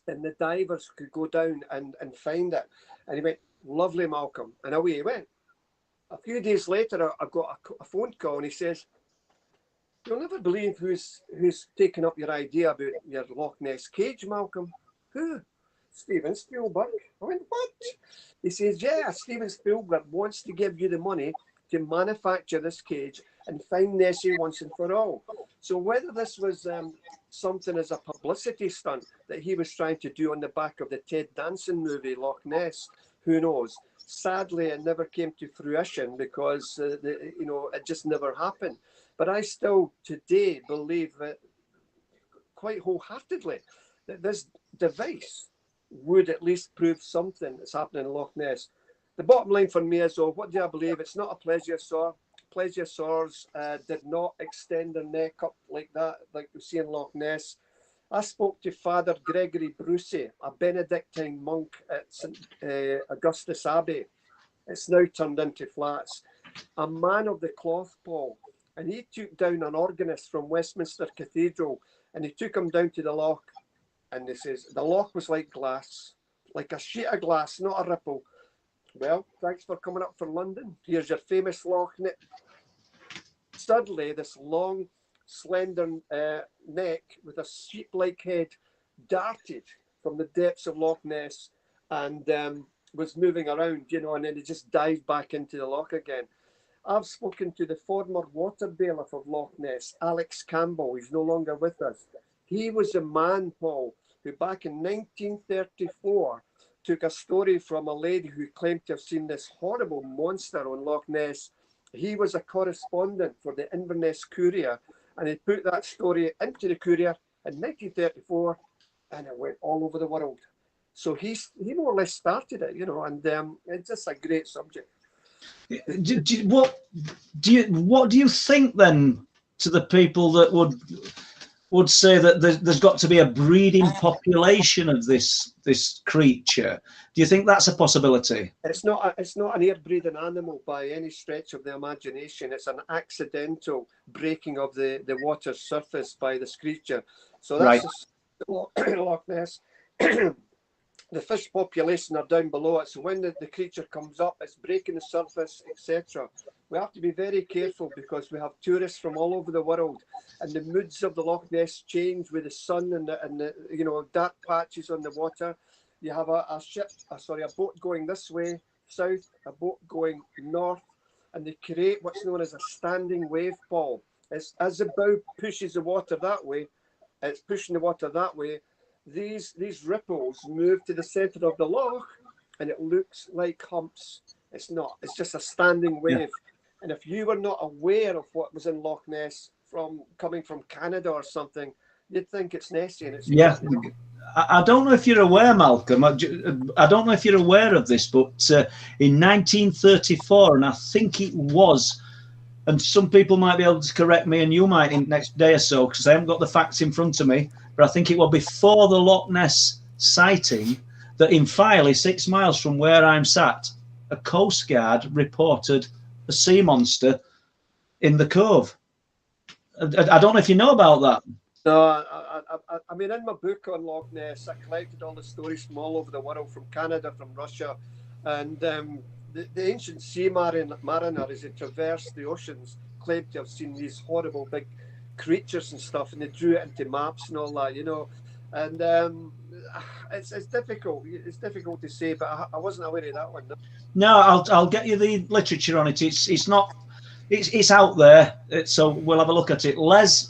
and the divers could go down and find it. And he went, lovely, Malcolm. And away he went. A few days later, I got a phone call, and he says, you'll never believe who's taken up your idea about your Loch Ness cage, Malcolm. Who? Steven Spielberg. I went, what? He says, yeah, Steven Spielberg wants to give you the money to manufacture this cage and find Nessie once and for all. So whether this was something as a publicity stunt that he was trying to do on the back of the Ted Danson movie, Loch Ness, who knows? Sadly, it never came to fruition because it just never happened. But I still today believe that quite wholeheartedly that this device would at least prove something that's happening in Loch Ness. The bottom line for me is, though, what do I believe? It's not a plesiosaur. Plesiosaurs did not extend their neck up like that, like we see in Loch Ness. I spoke to Father Gregory Brucey, a Benedictine monk at St. Augustus Abbey. It's now turned into flats. A man of the cloth, Paul. And he took down an organist from Westminster Cathedral, and he took him down to the loch. And he says, the loch was like glass, like a sheet of glass, not a ripple. Well, thanks for coming up from London. Here's your famous Loch Ness. Suddenly, this long, slender neck with a sheep-like head darted from the depths of Loch Ness and was moving around, and then it just dived back into the loch again. I've spoken to the former water bailiff of Loch Ness, Alex Campbell. He's no longer with us. He was a man, Paul, who back in 1934 took a story from a lady who claimed to have seen this horrible monster on Loch Ness. He was a correspondent for the Inverness Courier, and he put that story into the Courier in 1934, and it went all over the world. So he more or less started it, and it's just a great subject. What do you think then to the people that would say that there's got to be a breeding population of this creature? Do you think that's a possibility? It's not an air-breathing animal by any stretch of the imagination. It's an accidental breaking of the water's surface by this creature. So that's right. Loch Ness. The fish population are down below it, so when the creature comes up, it's breaking the surface, etc. We have to be very careful because we have tourists from all over the world, and the moods of the Loch Ness change with the sun and the dark patches on the water. You have a boat going this way south, a boat going north, and they create what's known as a standing wave, Paul. It's as the bow pushes the water that way, it's pushing the water that way. These ripples move to the centre of the loch, and it looks like humps. It's not. It's just a standing wave. Yeah. And if you were not aware of what was in Loch Ness coming from Canada or something, you'd think it's Nessie. And it's I don't know if you're aware, Malcolm. I don't know if you're aware of this, but in 1934, and I think it was, and some people might be able to correct me, and you might in the next day or so, because I haven't got the facts in front of me. But I think it was before the Loch Ness sighting that in Filey, 6 miles from where I'm sat, a Coast Guard reported a sea monster in the cove. I don't know if you know about that. No, I mean, in my book on Loch Ness, I collected all the stories from all over the world, from Canada, from Russia, and the ancient sea mariner, as he traversed the oceans, claimed to have seen these horrible big creatures and stuff, and they drew it into maps and all that, and it's difficult. It's difficult to say, but I wasn't aware of that one. No, I'll get you the literature on it. It's not. It's out there. So we'll have a look at it. Les,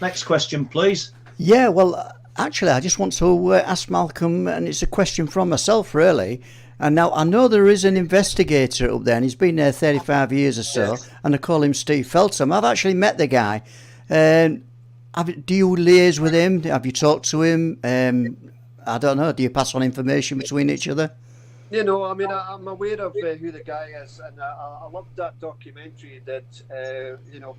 next question, please. Yeah, well, actually, I just want to ask Malcolm, and it's a question from myself, really. And now I know there is an investigator up there, and he's been there 35 years or so, yes. And I call him Steve Feltham. I've actually met the guy. Do you liaise with him? Have you talked to him? I don't know. Do you pass on information between each other? I mean, I'm aware of who the guy is, and I loved that documentary that,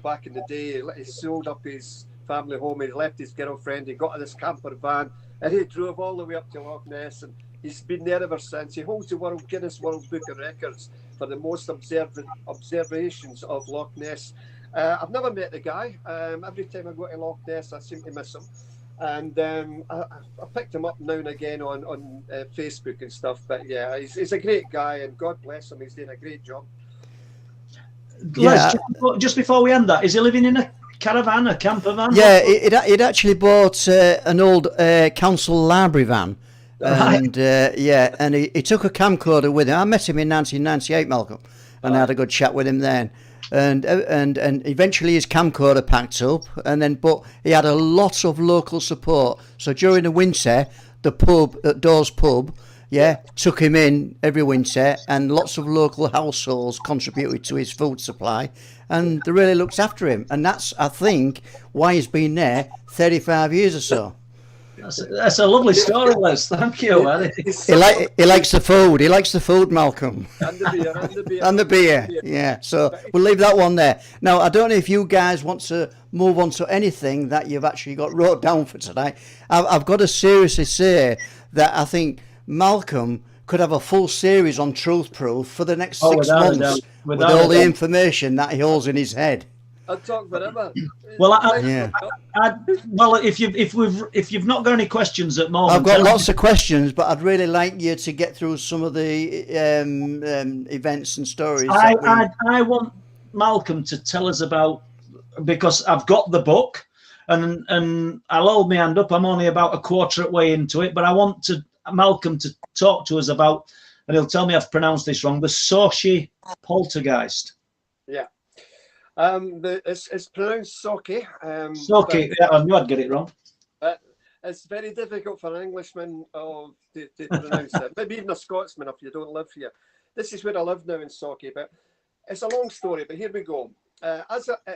back in the day, he sold up his family home, he left his girlfriend, he got this camper van, and he drove all the way up to Loch Ness, and he's been there ever since. He holds the Guinness World Book of Records for the most observations of Loch Ness. I've never met the guy. Every time I go to Loch Ness, I seem to miss him. And I picked him up now and again on Facebook and stuff. But yeah, he's a great guy, and God bless him. He's doing a great job. Yeah. Les, just before we end that, is he living in a caravan, a camper van? Yeah, it actually bought an old council library van. And and he took a camcorder with him. I met him in 1998, Malcolm, and I had a good chat with him then. And eventually his camcorder packed up, but he had a lot of local support. So during the winter, the pub at Dawes Pub, took him in every winter, and lots of local households contributed to his food supply, and they really looked after him. And that's, I think, why he's been there 35 years or so. That's a lovely story, Les. Thank you. He likes the food. He likes the food, Malcolm. And the beer. And the beer. Yeah. So we'll leave that one there. Now, I don't know if you guys want to move on to anything that you've actually got wrote down for tonight. I've got to seriously say that I think Malcolm could have a full series on Truth Proof for the next 6 months with all the information that he holds in his head. I'll talk forever. Well, if you've not got any questions at the moment, I've got lots of questions, but I'd really like you to get through some of the events and stories. I want Malcolm to tell us about, because I've got the book, and I'll hold my hand up. I'm only about a quarter of the way into it, but I want Malcolm to talk to us about, and he'll tell me I've pronounced this wrong, the Sochi poltergeist. Yeah. It's pronounced Socky. Socky, yeah, I knew I'd get it wrong. It's very difficult for an Englishman to pronounce it. Maybe even a Scotsman if you don't live here. This is where I live now in Socky, but it's a long story, but here we go. It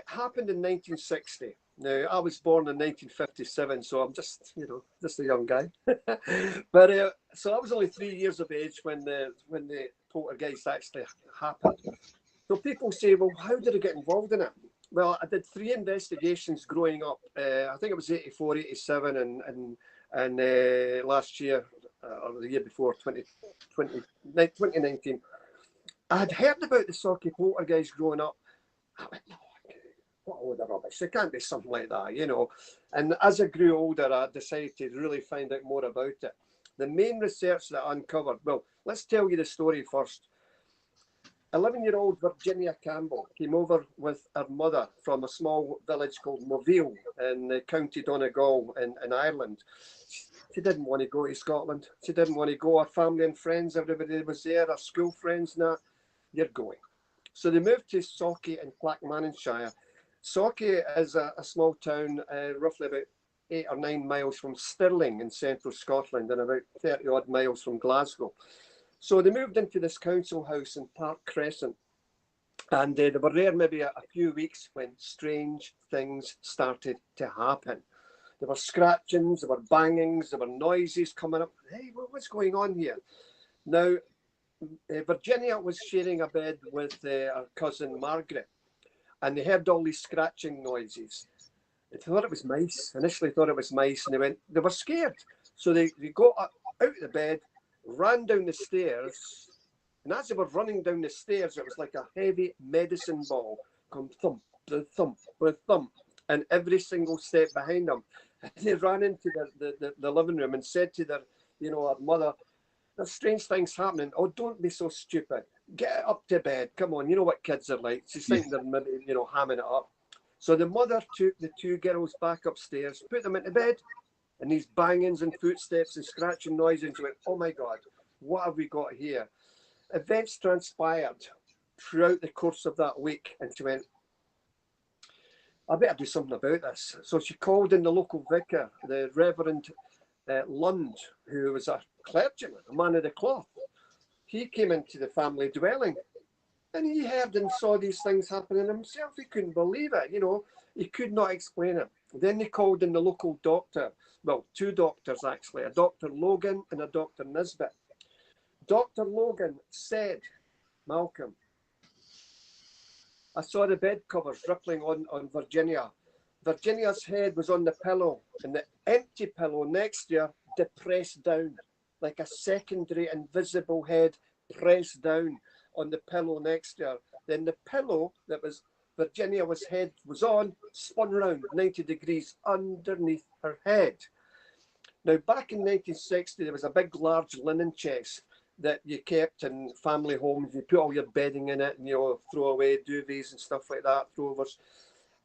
happened in 1960. Now, I was born in 1957, so I'm just a young guy. But so I was only 3 years of age when the poltergeist actually happened. So people say, well, how did I get involved in it? Well, I did 3 investigations growing up. I think it was 84, 87, and last year, or the year before, 2019. I had heard about the Socky poltergeist growing up. I went, no, what a load of rubbish. It can't be something like that, And as I grew older, I decided to really find out more about it. The main research that I uncovered, well, let's tell you the story first. 11-year-old Virginia Campbell came over with her mother from a small village called Moville in County Donegal in Ireland. She didn't want to go to Scotland. She didn't want to go. Her family and friends, everybody was there, her school friends and that. You're going. So they moved to Socky in Clackmannanshire. Socky is a small town, roughly about 8 or 9 miles from Stirling in central Scotland and about 30 odd miles from Glasgow. So they moved into this council house in Park Crescent, and they were there maybe a few weeks when strange things started to happen. There were scratchings, there were bangings, there were noises coming up. Hey, what's going on here? Now, Virginia was sharing a bed with her cousin Margaret, and they heard all these scratching noises. They thought it was mice, initially thought it was mice, and they were scared. So they got out of the bed, ran down the stairs, and as they were running down the stairs, it was like a heavy medicine ball come thump, the thump, the thump, and every single step behind them. And they ran into the living room and said to their mother, there's strange things happening. Oh, don't be so stupid. Get up to bed. Come on, you know what kids are like. She's thinking they're maybe, hamming it up. So the mother took the 2 girls back upstairs, put them into bed, and these bangings and footsteps and scratching noises, and she went, oh my God, what have we got here? Events transpired throughout the course of that week, and she went, I better do something about this. So she called in the local vicar, the Reverend Lund, who was a clergyman, a man of the cloth. He came into the family dwelling, and he heard and saw these things happening himself. He couldn't believe it, he could not explain it. Then they called in the local doctor. Well, 2 doctors actually, a Dr. Logan and a Dr. Nisbet. Dr. Logan said, Malcolm, I saw the bed covers rippling on Virginia. Virginia's head was on the pillow, and the empty pillow next to her depressed down, like a secondary invisible head pressed down on the pillow next to her. Then the pillow that was Virginia's head was on spun round 90 degrees underneath her head. Now, back in 1960, there was a big, large linen chest that you kept in family homes. You put all your bedding in it and, throw away duvets and stuff like that, throwovers.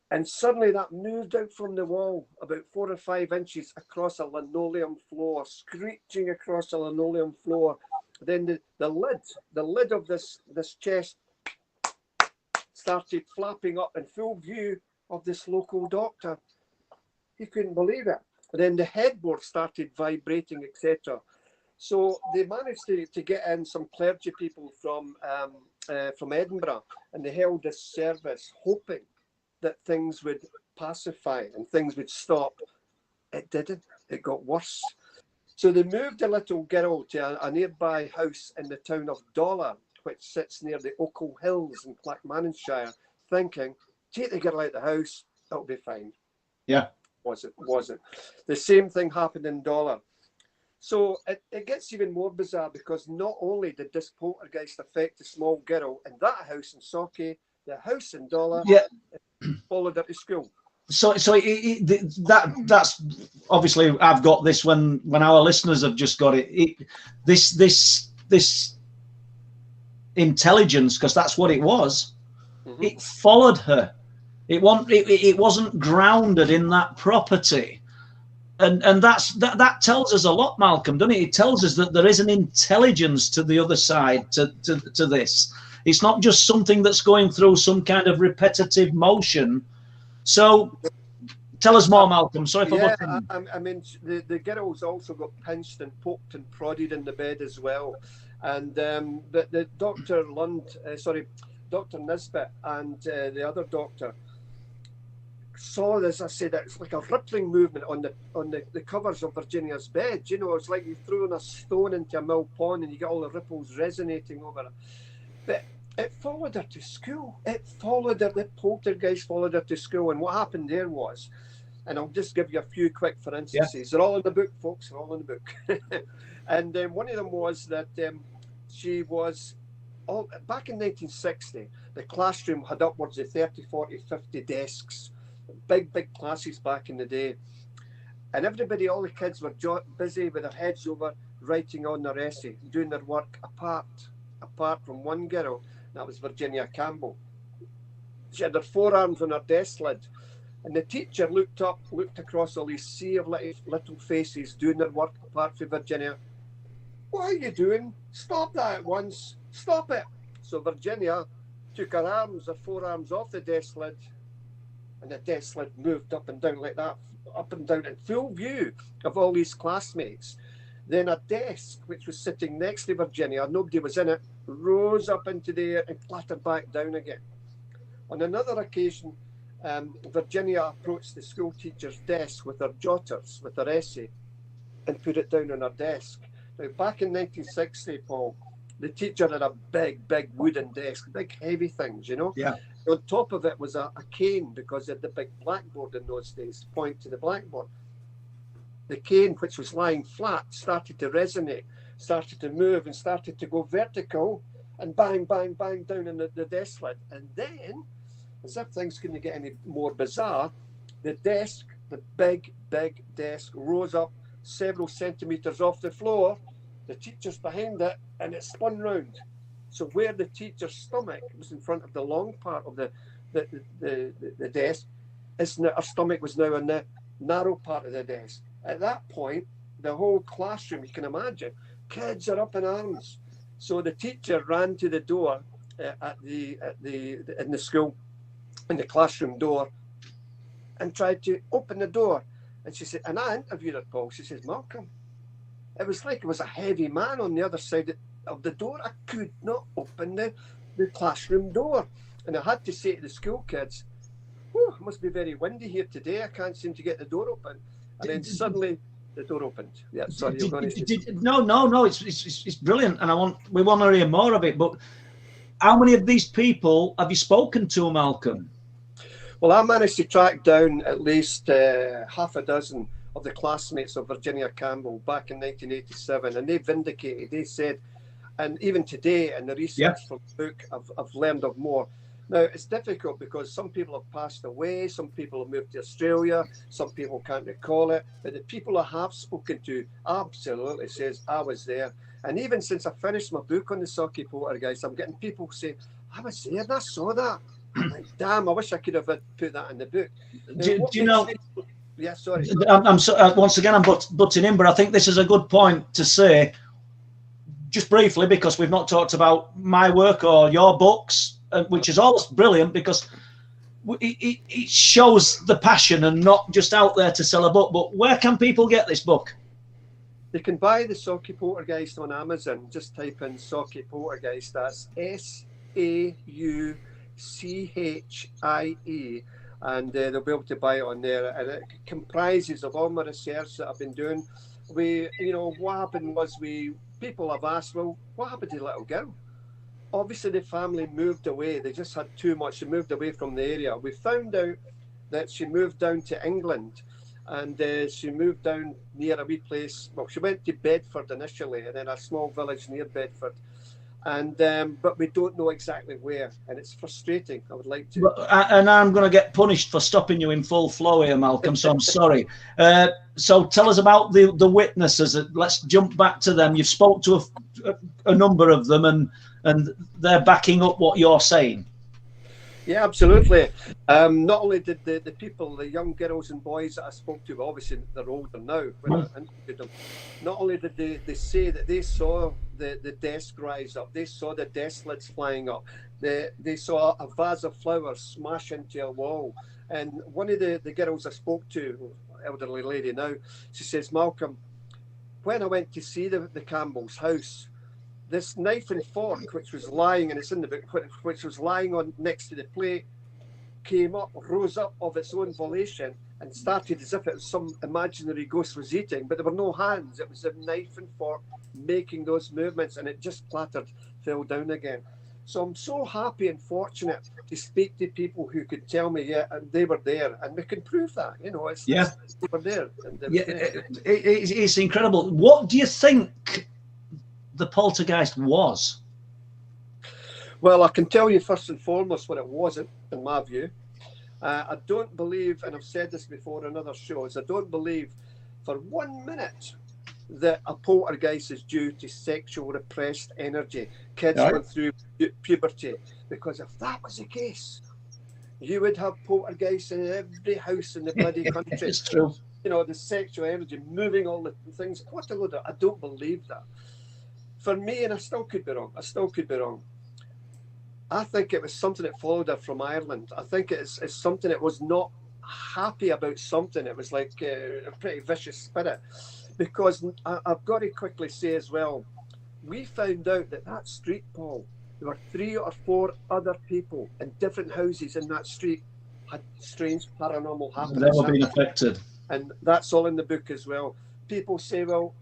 And suddenly that moved out from the wall about 4 or 5 inches across a linoleum floor, screeching across a linoleum floor. Then the lid of this chest started flapping up in full view of this local doctor. He couldn't believe it. Then the headboard started vibrating, etc. So they managed to get in some clergy people from Edinburgh, and they held this service hoping that things would pacify and things would stop. It didn't. It got worse. So they moved the little girl to a nearby house in the town of Dollar, which sits near the Ochil Hills in Clackmannanshire, thinking, take the girl out of the house, it'll be fine. Yeah. Wasn't. The same thing happened in Dollar. So it gets even more bizarre, because not only did this poltergeist affect the small girl in that house in Socky, the house in Dollar followed her to school. So that's obviously, I've got this when our listeners have just got it. This intelligence, because that's what it was. Mm-hmm. It followed her. It wasn't grounded in that property, and that tells us a lot, Malcolm, doesn't it? It tells us that there is an intelligence to the other side to this. It's not just something that's going through some kind of repetitive motion. So tell us more, Malcolm. Sorry for butting in. I mean, the girls also got pinched and poked and prodded in the bed as well. And the Dr. Dr. Nisbet and the other doctor saw this. I said it's like a rippling movement on the covers of Virginia's bed. You know, it's like you're throwing a stone into a mill pond and you get all the ripples resonating over it. But it followed her to school. The poltergeist followed her to school. And what happened there was, and I'll just give you a few quick for instances. They're all in the book, folks. They're all in the book. And one of them was that she was, back in 1960, the classroom had upwards of 30, 40, 50 desks. Big classes back in the day. And everybody, all the kids were busy with their heads over, writing on their essay, doing their work apart from one girl. That was Virginia Campbell. She had her forearms on her desk lid. And the teacher looked across all these sea of little faces doing their work apart from Virginia. What are you doing? Stop that at once. Stop it. So Virginia took her forearms off the desk lid, and the desk lid moved up and down like that, up and down in full view of all these classmates. Then a desk, which was sitting next to Virginia, nobody was in it, rose up into the air and clattered back down again. On another occasion, Virginia approached the school teacher's desk with her jotters, with her essay, and put it down on her desk. Now, back in 1960, Paul, the teacher had a big wooden desk, big heavy things, you know? Yeah. On top of it was a cane, because they had the big blackboard in those days, point to the blackboard. The cane, which was lying flat, started to resonate, started to move, and started to go vertical, and bang down in the desk lid. And then, as if things couldn't get any more bizarre, the desk, the big desk, rose up several centimetres off the floor. The teacher's behind it, and it spun round. So where the teacher's stomach was in front of the long part of the desk, her stomach was now in the narrow part of the desk. At that point, the whole classroom, you can imagine, kids are up in arms. So the teacher ran to the door in the school, in the classroom door, and tried to open the door. And she said, and I interviewed her, Paul. She says, Malcolm, it was like it was a heavy man on the other side of the door. I could not open the classroom door. And I had to say to the school kids, it must be very windy here today. I can't seem to get the door open. And then suddenly the door opened. Yeah, sorry. No, it's brilliant. And we want to hear more of it. But how many of these people have you spoken to, Malcolm? Well, I managed to track down at least half a dozen of the classmates of Virginia Campbell back in 1987, and they vindicated, they said, and even today in the research for the book, I've learned of more. Now, it's difficult because some people have passed away, some people have moved to Australia, some people can't recall it, but the people I have spoken to absolutely says, I was there. And even since I finished my book on the Socky poltergeist, I'm getting people say, I was there and I saw that. I'm like, damn, I wish I could have put that in the book. Now, do you know... Yeah, sorry. I'm once again, I'm butting in, but I think this is a good point to say, just briefly, because we've not talked about my work or your books, which is always brilliant because it shows the passion and not just out there to sell a book. But where can people get this book? They can buy the Socky Poltergeist on Amazon. Just type in Socky Poltergeist. That's SAUCHIE. And they'll be able to buy it on there. And it comprises of all my research that I've been doing. What happened was people have asked, well, what happened to the little girl? Obviously, the family moved away. They just had too much. She moved away from the area. We found out that she moved down to England, and she moved down near a wee place. Well, she went to Bedford initially, and then a small village near Bedford. And but we don't know exactly where, and it's frustrating. I would like to. And I'm going to get punished for stopping you in full flow here, Malcolm. So I'm sorry. So tell us about the witnesses. Let's jump back to them. You've spoke to a number of them, and they're backing up what you're saying. Yeah, absolutely. Not only did the people, the young girls and boys that I spoke to, obviously they're older now when I interviewed them, not only did they say that they saw the desk rise up, they saw the desk lids flying up, they saw a vase of flowers smash into a wall. And one of the girls I spoke to, elderly lady now, she says, Malcolm, when I went to see the Campbell's house, this knife and fork, which was lying, and it's in the book, which was lying on next to the plate, came up, rose up of its own volition, and started as if it was some imaginary ghost was eating, but there were no hands. It was a knife and fork making those movements, and it just clattered, fell down again. So I'm so happy and fortunate to speak to people who could tell me, yeah, and they were there, and we can prove that. You know, they were there. And they were there. It's incredible. What do you think the poltergeist was? Well, I can tell you first and foremost what it wasn't, in my view. I don't believe, and I've said this before in other shows, I don't believe for 1 minute that a poltergeist is due to sexual repressed energy. Kids going through puberty. Because if that was the case, you would have poltergeists in every house in the bloody country. It's true. You know, the sexual energy moving all the things. What a load of, I don't believe that. For me, and I still could be wrong, I think it was something that followed her from Ireland. I think it's something that was not happy about something. It was like a pretty vicious spirit. Because I've got to quickly say as well, we found out that street, Paul, there were 3 or 4 other people in different houses in that street had strange paranormal happenings. They were being affected. And that's all in the book as well. People say, well,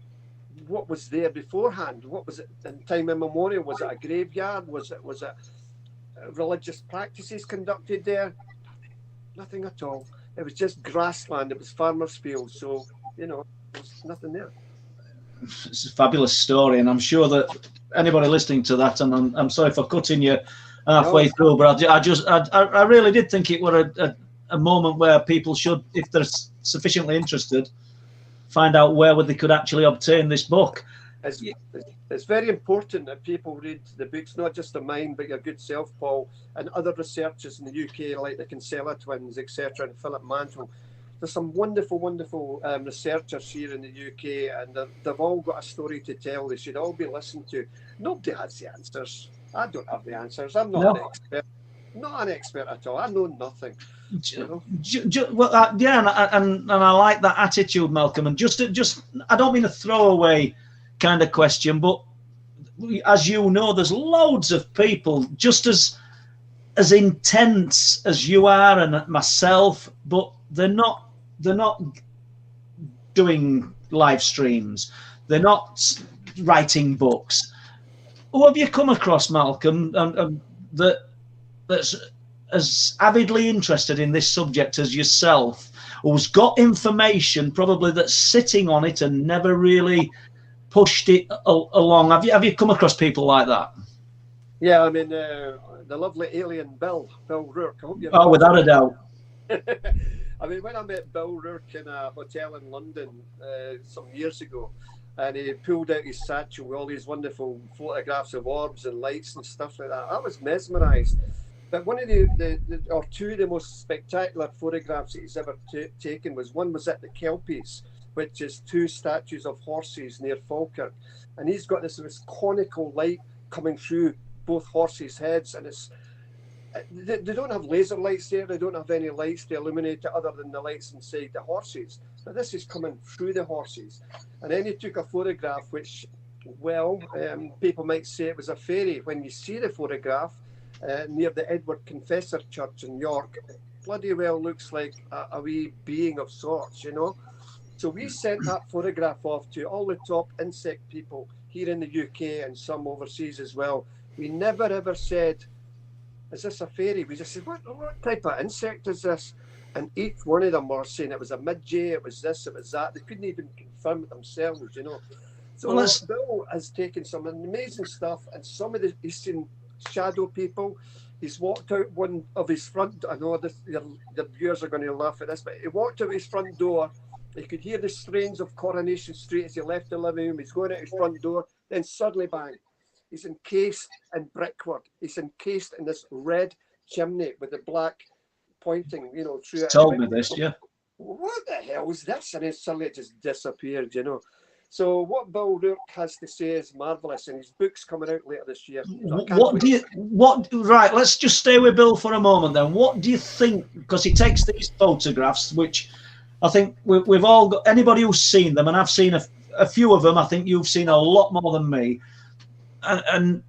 what was there beforehand? What was it in time immemorial? Was it a graveyard? Was it religious practices conducted there? Nothing at all. It was just grassland. It was farmers' fields. So, you know, there's nothing there. It's a fabulous story, and I'm sure that anybody listening to that, and I'm sorry for cutting you halfway through, but I really did think it was a moment where people should, if they're sufficiently interested, find out where they could actually obtain this book. It's very important that people read the books, not just of mine, but your good self, Paul, and other researchers in the UK, like the Kinsella twins, etc., and Philip Mantle. There's some wonderful researchers here in the UK, and they've all got a story to tell. They should all be listened to. Nobody has the answers. I don't have the answers. I'm not an expert. Not an expert at all. I know nothing. You know? Well, and I like that attitude, Malcolm. And just I don't mean a throwaway kind of question, but as you know, there's loads of people just as intense as you are and myself, but they're not doing live streams. They're not writing books. Who have you come across, Malcolm, that's as avidly interested in this subject as yourself, who's got information probably that's sitting on it and never really pushed it along? Have you come across people like that? Yeah, I mean, the lovely alien Bill Rourke. I hope you've without a doubt. I mean, when I met Bill Rourke in a hotel in London some years ago, and he pulled out his satchel with all these wonderful photographs of orbs and lights and stuff like that, I was mesmerised. But one of or two of the most spectacular photographs that he's ever taken was at the Kelpies, which is 2 statues of horses near Falkirk, and he's got this conical light coming through both horses' heads, and they don't have laser lights there. They don't have any lights to illuminate it other than the lights inside the horses. But this is coming through the horses. And then he took a photograph, which, well, people might say it was a fairy. When you see the photograph near the Edward Confessor Church in York, it bloody well looks like a wee being of sorts, you know. So we sent that photograph off to all the top insect people here in the UK and some overseas as well. We never ever said, is this a fairy? We just said, what type of insect is this? And each one of them were saying it was a midge, it was this, it was that. They couldn't even confirm it themselves, you know. So Bill has taken some amazing stuff, and some of he's seen shadow people. He's walked out one of his front, I know the viewers are going to laugh at this, but he walked out his front door. He could hear the strains of Coronation Street as he left the living room. He's going out his front door, then suddenly bang. He's encased in brickwork. He's encased in this red chimney with the black pointing, you know, through He's it. told me this, yeah. What the hell is this? And then suddenly it just disappeared, you know. So what Bill Rourke has to say is marvellous, and his book's coming out later this year. So Right, let's just stay with Bill for a moment then. What do you think, because he takes these photographs, which I think we've all got, anybody who's seen them, and I've seen a few of them, I think you've seen a lot more than me. And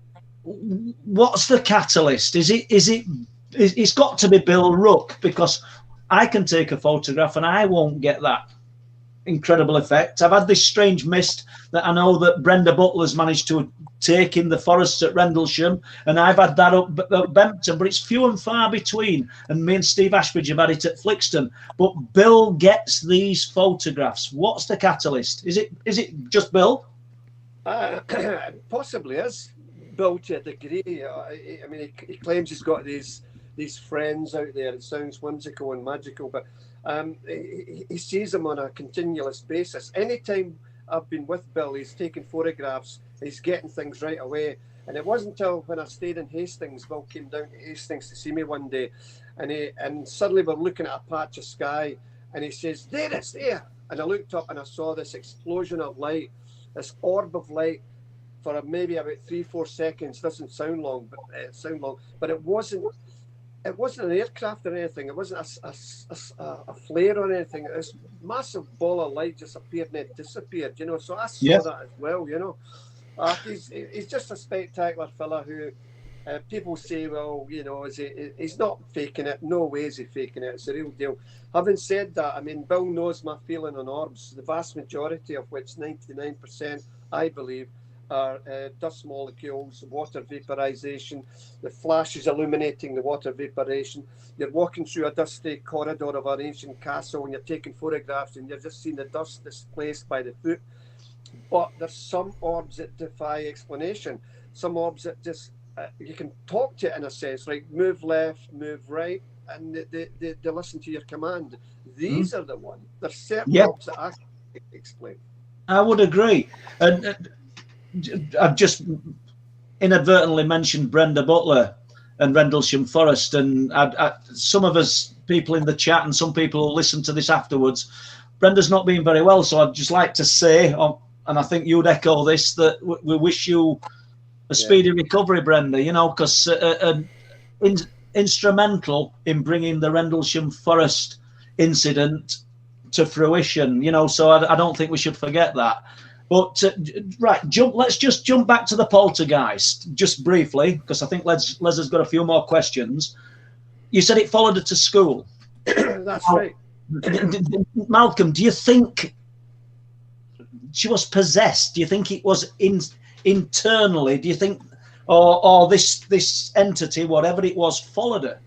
what's the catalyst? It's got to be Bill Rourke, because I can take a photograph and I won't get that incredible effect. I've had this strange mist that I know that Brenda Butler's managed to take in the forests at Rendlesham, and I've had that up Bempton, but it's few and far between. And me and Steve Ashbridge have had it at Flixton. But Bill gets these photographs. What's the catalyst? Is it just Bill? Possibly is Bill to a degree. I mean, he claims he's got these friends out there. It sounds whimsical and magical, but he sees them on a continuous basis. Anytime I've been with Bill, he's taking photographs, he's getting things right away. And it wasn't until when I stayed in Hastings, Bill came down to Hastings to see me one day, and suddenly we're looking at a patch of sky, and he says, "There it's there." And I looked up and I saw this explosion of light, this orb of light for maybe about 3-4 seconds. Doesn't sound long, but it wasn't an aircraft or anything. It wasn't a flare or anything. This massive ball of light just appeared and it disappeared, you know. So I saw that as well, you know. He's just a spectacular fella who people say, well, you know, he's not faking it. No way is he faking it. It's a real deal. Having said that, I mean, Bill knows my feeling on orbs, the vast majority of which, 99%, I believe, are dust molecules, water vaporization, the flashes illuminating the water vaporization. You're walking through a dusty corridor of an ancient castle and you're taking photographs and you're just seeing the dust displaced by the foot. But there's some orbs that defy explanation. Some orbs that just, you can talk to it in a sense, like move left, move right, and they listen to your command. These are the ones. There's certain orbs that I can't explain. I would agree. And I've just inadvertently mentioned Brenda Butler and Rendlesham Forest, and some of us people in the chat and some people who listen to this afterwards, Brenda's not been very well, so I'd just like to say, and I think you'd echo this, that we wish you a speedy recovery, Brenda, you know, because instrumental in bringing the Rendlesham Forest incident to fruition, you know, so I don't think we should forget that. But right, let's just jump back to the poltergeist just briefly, because I think Les has got a few more questions. You said it followed her to school. That's right. Malcolm, do you think she was possessed? Do you think it was internally? Do you think, or this entity, whatever it was, followed her?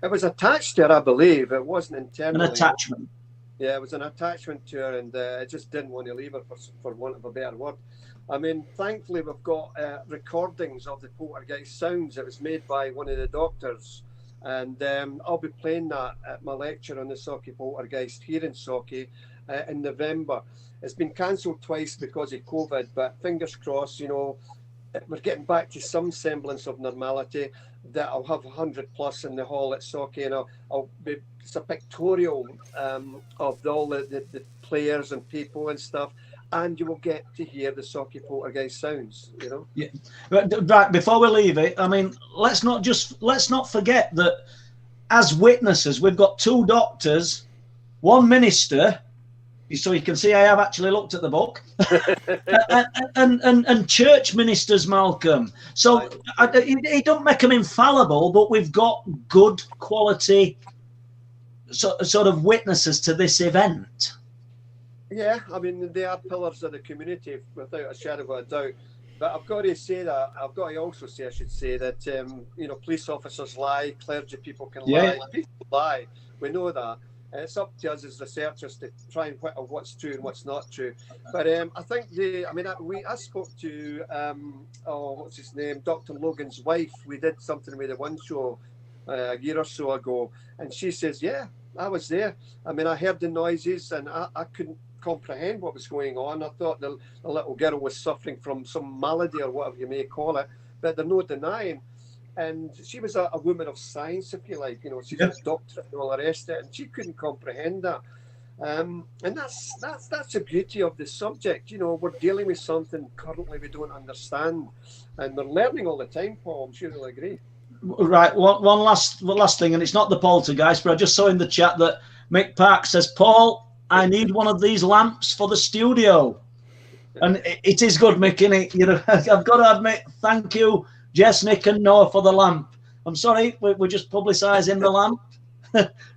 It was attached to her, I believe. It wasn't internally. An attachment. Yeah, it was an attachment to her, and it just didn't want to leave her, for want of a better word. I mean, thankfully, we've got recordings of the poltergeist sounds. It was made by one of the doctors, and I'll be playing that at my lecture on the Socky poltergeist here in Socky in November. It's been cancelled twice because of COVID, but fingers crossed, you know, we're getting back to some semblance of normality. That I'll have 100+ in the hall at Socky, and I'll be, it's a pictorial of all the players and people and stuff, and you will get to hear the Socky poltergeist sounds, you know. Yeah, right. Before we leave it, I mean, let's not forget that as witnesses, we've got 2 doctors, 1 minister. So you can see I have actually looked at the book, and church ministers, Malcolm. So it don't make them infallible, but we've got good quality sort of witnesses to this event. Yeah, I mean, they are pillars of the community without a shadow of a doubt. But I've got to say that, I should say that, you know, police officers lie, clergy people can lie, people lie. We know that. It's up to us as researchers to try and whittle what's true and what's not true. But I think I spoke to what's his name, Dr. Logan's wife. We did something with the One Show a year or so ago, and she says, "Yeah, I was there. I mean, I heard the noises, and I couldn't comprehend what was going on. I thought the little girl was suffering from some malady or whatever you may call it, but there's no denying." And she was a woman of science, if you like. You know, she's a doctorate and all the rest of it, and she couldn't comprehend that. And that's the beauty of the subject. You know, we're dealing with something currently we don't understand, and we're learning all the time, Paul. I'm sure you'll agree. Right, one last thing, and it's not the poltergeist, but I just saw in the chat that Mick Park says, Paul, I need one of these lamps for the studio. And it is good, Mick, innit? You know, I've got to admit, thank you, Jess, Nick, and Noah for the lamp. I'm sorry, we're just publicising the lamp.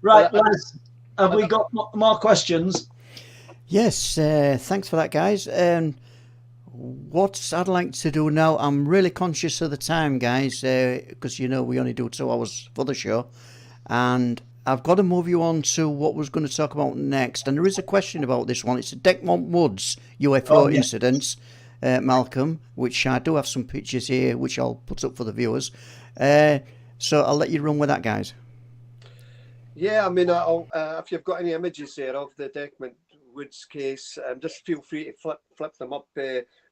Right, Les, have we got more questions? Yes, thanks for that, guys. What I'd like to do now, I'm really conscious of the time, guys, because you know we only do 2 hours for the show, and I've got to move you on to what we're going to talk about next. And there is a question about this one. It's a Decmont Woods UFO incident, Malcolm, which I do have some pictures here, which I'll put up for the viewers. So I'll let you run with that, guys. Yeah, I mean, if you've got any images there of the Decmont Woods case, just feel free to flip them up,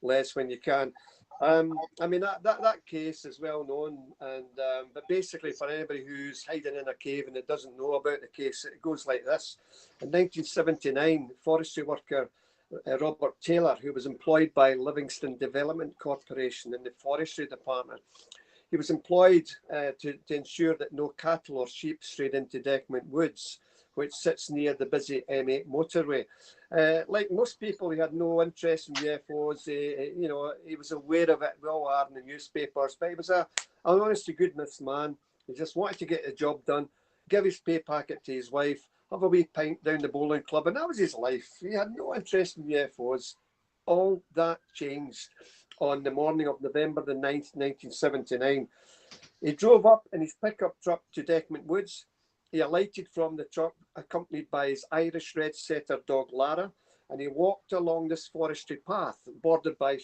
Les, when you can. I mean, that case is well known, and but basically for anybody who's hiding in a cave and that doesn't know about the case, it goes like this. In 1979, forestry worker Robert Taylor, who was employed by Livingston Development Corporation in the forestry department, he was employed to ensure that no cattle or sheep strayed into Decmont Woods, which sits near the busy M8 motorway. Like most people, he had no interest in UFOs. You know, he was aware of it. We all are in the newspapers, but he was an honest-to-goodness man. He just wanted to get the job done, give his pay packet to his wife, have a wee pint down the bowling club, and that was his life. He had no interest in UFOs. All that changed on the morning of November the 9th, 1979. He drove up in his pickup truck to Decmont Woods. He alighted from the truck, accompanied by his Irish red setter dog Lara, and he walked along this forestry path, bordered by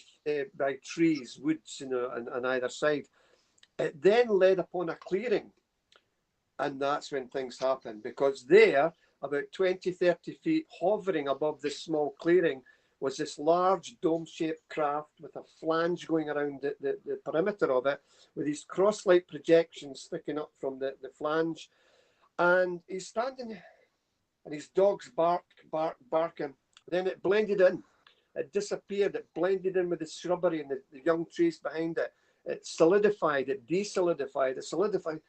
trees, woods, you know, on either side. It then led upon a clearing, and that's when things happened, because there, about 20, 30 feet, hovering above this small clearing, was this large dome-shaped craft with a flange going around the perimeter of it, with these cross-light projections sticking up from the flange. And he's standing, and his dog's barking. Then it blended in. It disappeared. It blended in with the shrubbery and the young trees behind it. It solidified. It desolidified. It solidified.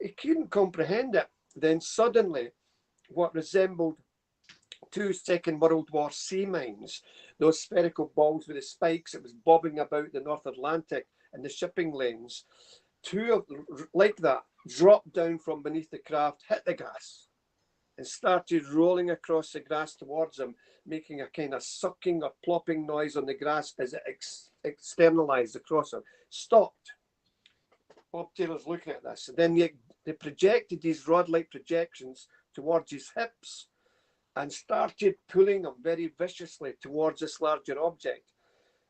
He couldn't comprehend it. Then suddenly, what resembled 2 Second World War sea mines, those spherical balls with the spikes, it was bobbing about the North Atlantic and the shipping lanes. 2 of like that dropped down from beneath the craft, hit the grass, and started rolling across the grass towards him, making a kind of sucking or plopping noise on the grass as it externalized across him. Stopped. Bob Taylor's looking at this. And then they projected these rod-like projections towards his hips and started pulling him very viciously towards this larger object.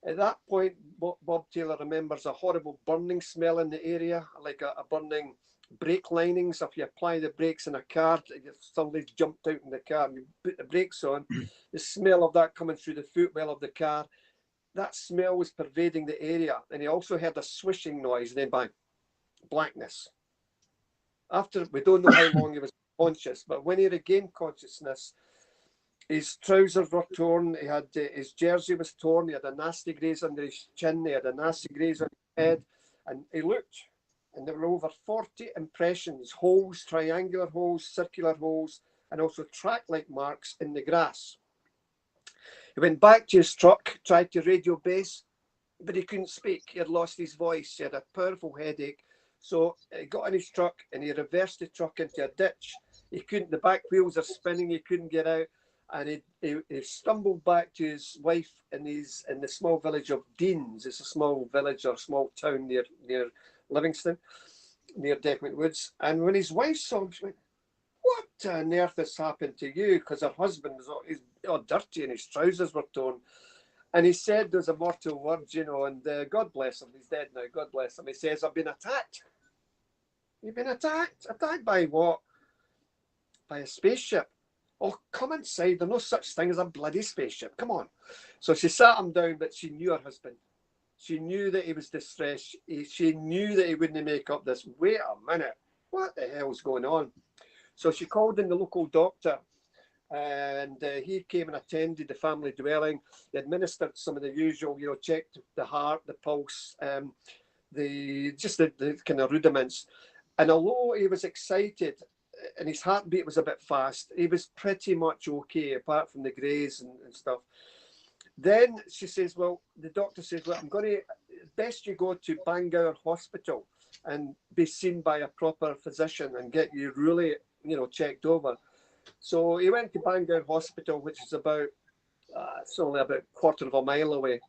At that point, Bob Taylor remembers a horrible burning smell in the area, like a burning brake linings. If you apply the brakes in a car, somebody's jumped out in the car and you put the brakes on, the smell of that coming through the footwell of the car, that smell was pervading the area. And he also heard a swishing noise, then bang, blackness. After, we don't know how long he was conscious, but when he regained consciousness, his trousers were torn, he had his jersey was torn, he had a nasty graze under his chin, he had a nasty graze on his head, and he looked, and there were over 40 impressions, holes, triangular holes, circular holes, and also track-like marks in the grass. He went back to his truck, tried to radio base, but he couldn't speak. He had lost his voice. He had a powerful headache. So he got in his truck and he reversed the truck into a ditch. He couldn't, the back wheels are spinning, he couldn't get out. And he stumbled back to his wife in the small village of Deans. It's a small village or small town near Livingston, near Decmont Woods. And when his wife saw him, she went, "What on earth has happened to you?" Because her husband was all dirty and his trousers were torn. And he said those immortal words, you know, and God bless him. He's dead now. God bless him. He says, "I've been attacked." You've been attacked? Attacked by what? By a spaceship. Oh, come inside. There's no such thing as a bloody spaceship. Come on. So she sat him down, but she knew her husband. She knew that he was distressed. She knew that he wouldn't make up this. Wait a minute, what the hell's going on? So she called in the local doctor, and he came and attended the family dwelling. He administered some of the usual, checked the heart, the pulse, the kind of rudiments. And although he was excited and his heartbeat was a bit fast, he was pretty much okay, apart from the graze and stuff. Then she says, well, the doctor says, well, best you go to Bangor Hospital and be seen by a proper physician and get you really, checked over. So he went to Bangor Hospital, which is it's only about a quarter of a mile away.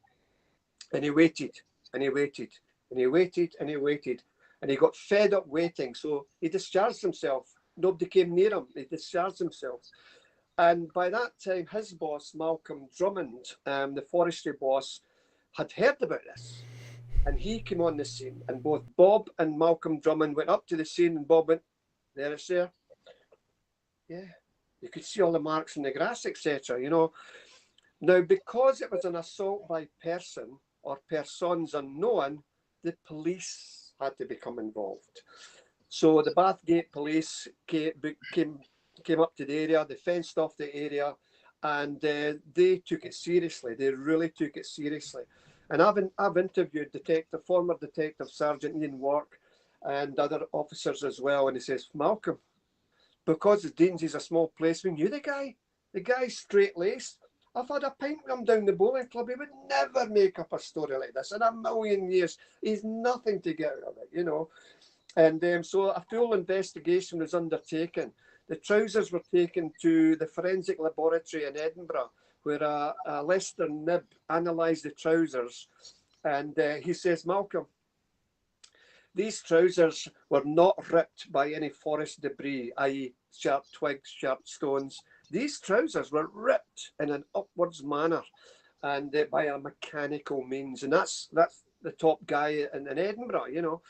And he waited, and he waited, and he waited, and he waited. And he got fed up waiting. So he discharged himself. Nobody came near him. He discharged himself. And by that time, his boss, Malcolm Drummond, the forestry boss, had heard about this. And he came on the scene. And both Bob and Malcolm Drummond went up to the scene. And Bob went, there it's there. Yeah, you could see all the marks in the grass, etc. Now, because it was an assault by person or persons unknown, the police had to become involved. So the Bathgate police came up to the area, they fenced off the area, and they took it seriously. They really took it seriously. And I've interviewed former Detective Sergeant Ian Wark and other officers as well, and he says, Malcolm, because Deans's a small place, we knew the guy. The guy's straight-laced. I've had a pint with him down the bowling club. He would never make up a story like this in a million years. He's nothing to get out of it, And so a full investigation was undertaken. The trousers were taken to the forensic laboratory in Edinburgh, where a Lester Nib analysed the trousers. And he says, Malcolm, these trousers were not ripped by any forest debris, i.e. sharp twigs, sharp stones. These trousers were ripped in an upwards manner and by a mechanical means. And that's the top guy in Edinburgh,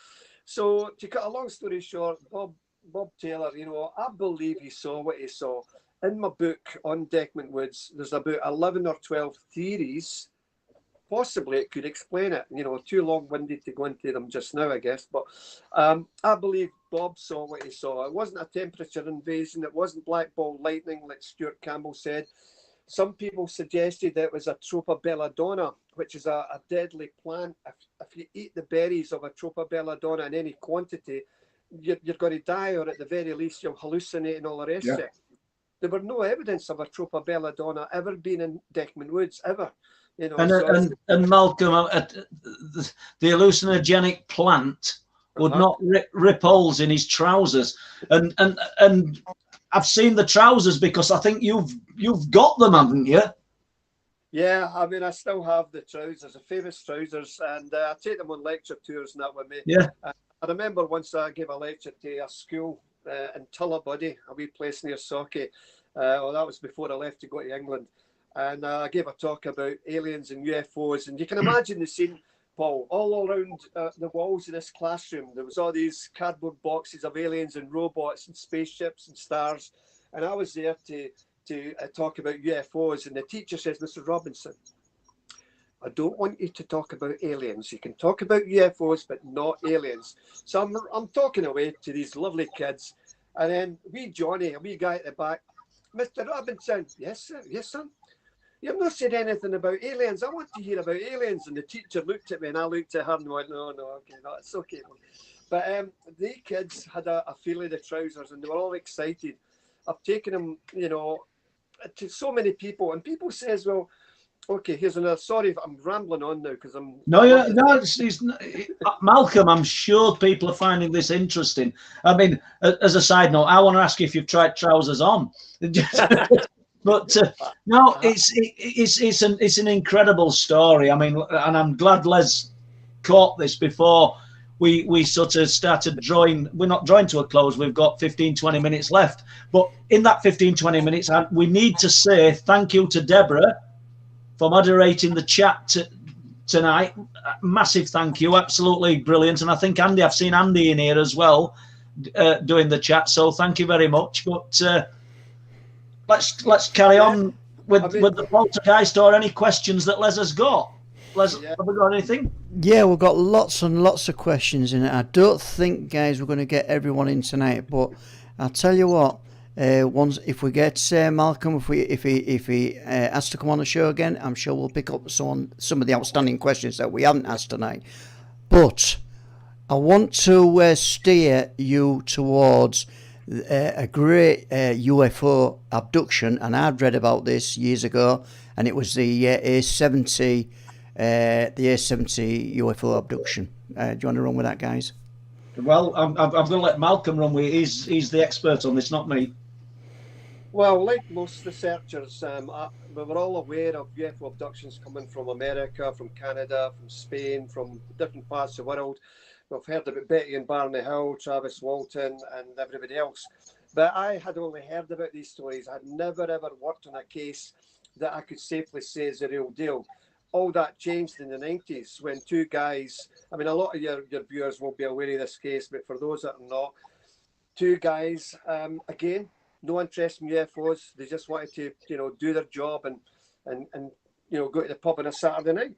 So to cut a long story short, Bob Taylor, I believe he saw what he saw. In my book on Deckman Woods, there's about 11 or 12 theories. Possibly it could explain it, too long-winded to go into them just now, I guess. But I believe Bob saw what he saw. It wasn't a temperature invasion. It wasn't black ball lightning, like Stuart Campbell said. Some people suggested that it was a Tropa belladonna, which is a deadly plant. If you eat the berries of a Tropa belladonna in any quantity, you're going to die, or at the very least, you'll hallucinate and all the rest of it. There were no evidence of a Tropa belladonna ever being in Deckman Woods, ever. And Malcolm, the hallucinogenic plant would not rip holes in his trousers. And I've seen the trousers because I think you've got them, haven't you? Yeah, I mean, I still have the trousers, the famous trousers, and I take them on lecture tours and that with me. Yeah. I remember once I gave a lecture to a school in Tullabuddy, a wee place near Sauchie. That was before I left to go to England. And I gave a talk about aliens and UFOs. And you can imagine the scene, Paul, all around the walls of this classroom. There was all these cardboard boxes of aliens and robots and spaceships and stars. And I was there to talk about UFOs. And the teacher says, Mr. Robinson, I don't want you to talk about aliens. You can talk about UFOs, but not aliens. So I'm talking away to these lovely kids. And then Johnny, a wee guy at the back, Mr. Robinson, yes, sir, yes, son. You've not said anything about aliens. I want to hear about aliens. And the teacher looked at me and I looked at her and went, no, okay, no, it's okay. But the kids had a feel of the trousers and they were all excited. I've taken them, to so many people. And people says, well, okay, here's another. Sorry if I'm rambling on now because I'm. Malcolm, I'm sure people are finding this interesting. I mean, as a side note, I want to ask you if you've tried trousers on. But no, it's an incredible story. I mean, and I'm glad Les caught this before we sort of started drawing. We're not drawing to a close. We've got 15-20 minutes left. But in that 15-20 minutes, we need to say thank you to Deborah for moderating the chat tonight. Massive thank you, absolutely brilliant. And I think Andy, I've seen Andy in here as well doing the chat. So thank you very much. But let's carry on with the poltergeist or any questions that Les has got. Les, Yeah. have we got anything? Yeah, we've got lots and lots of questions in it. I don't think, guys, we're going to get everyone in tonight, but I'll tell you what. Once if we get Malcolm, if he has to come on the show again, I'm sure we'll pick up some of the outstanding questions that we haven't asked tonight. But I want to steer you towards a great UFO abduction, and I've read about this years ago, and it was the A70 UFO abduction. Do you want to run with that, guys? Well, I'm going to let Malcolm run with it. He's the expert on this, not me. Well, like most researchers, we were all aware of UFO abductions coming from America, from Canada, from Spain, from different parts of the world. We've heard about Betty and Barney Hill, Travis Walton, and everybody else. But I had only heard about these stories. I had never, ever worked on a case that I could safely say is a real deal. All that changed in the 90s when two guys, I mean, a lot of your viewers won't be aware of this case, but for those that are not, two guys, again, no interest in UFOs. They just wanted to, do their job and go to the pub on a Saturday night.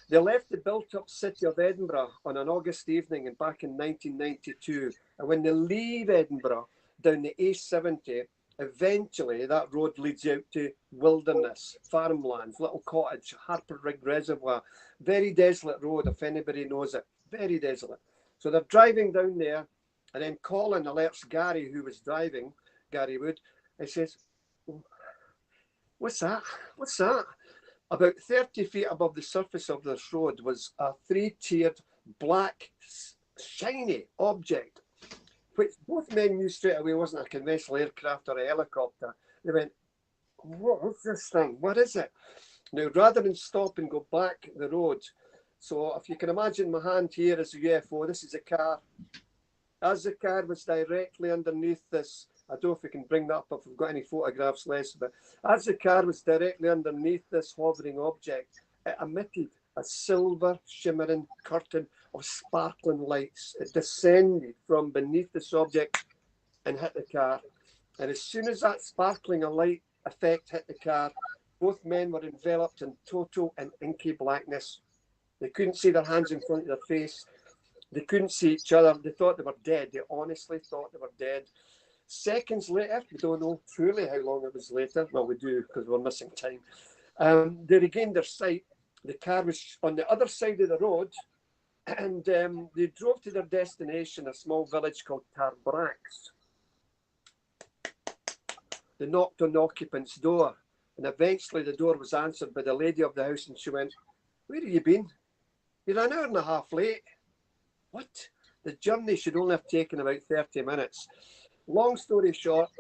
They left the built-up city of Edinburgh on an August evening and back in 1992. And when they leave Edinburgh down the A70, eventually that road leads out to wilderness, farmlands, little cottage, Harper Rig Reservoir. Very desolate road, if anybody knows it. Very desolate. So they're driving down there, and then Colin alerts Gary, who was driving, Gary Wood, and says, "What's that? What's that?" About 30 feet above the surface of this road was a three-tiered black, shiny object, which both men knew straight away wasn't a conventional aircraft or a helicopter. They went, "What's this thing? What is it?" Now, rather than stop and go back the road, so if you can imagine my hand here is a UFO, this is a car. As the car was directly underneath this, I don't know if we can bring that up if we've got any photographs, Les, but as the car was directly underneath this hovering object, it emitted a silver shimmering curtain of sparkling lights. It descended from beneath this object and hit the car. And as soon as that sparkling light effect hit the car, both men were enveloped in total and inky blackness. They couldn't see their hands in front of their face. They couldn't see each other. They thought they were dead. They honestly thought they were dead. Seconds later, we don't know truly how long it was later. Well, we do because we're missing time. They regained their sight. The car was on the other side of the road, and they drove to their destination, a small village called Tarbrax. They knocked on the occupant's door, and eventually the door was answered by the lady of the house, and she went, "Where have you been? You're an hour and a half late." What? The journey should only have taken about 30 minutes. Long story short,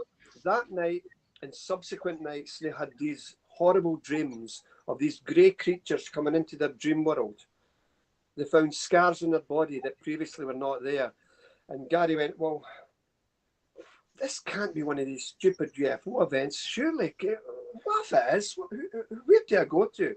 that night and subsequent nights, they had these horrible dreams of these grey creatures coming into their dream world. They found scars on their body that previously were not there. And Gary went, "Well, this can't be one of these stupid UFO events. Surely, what if it is? Where do I go to?"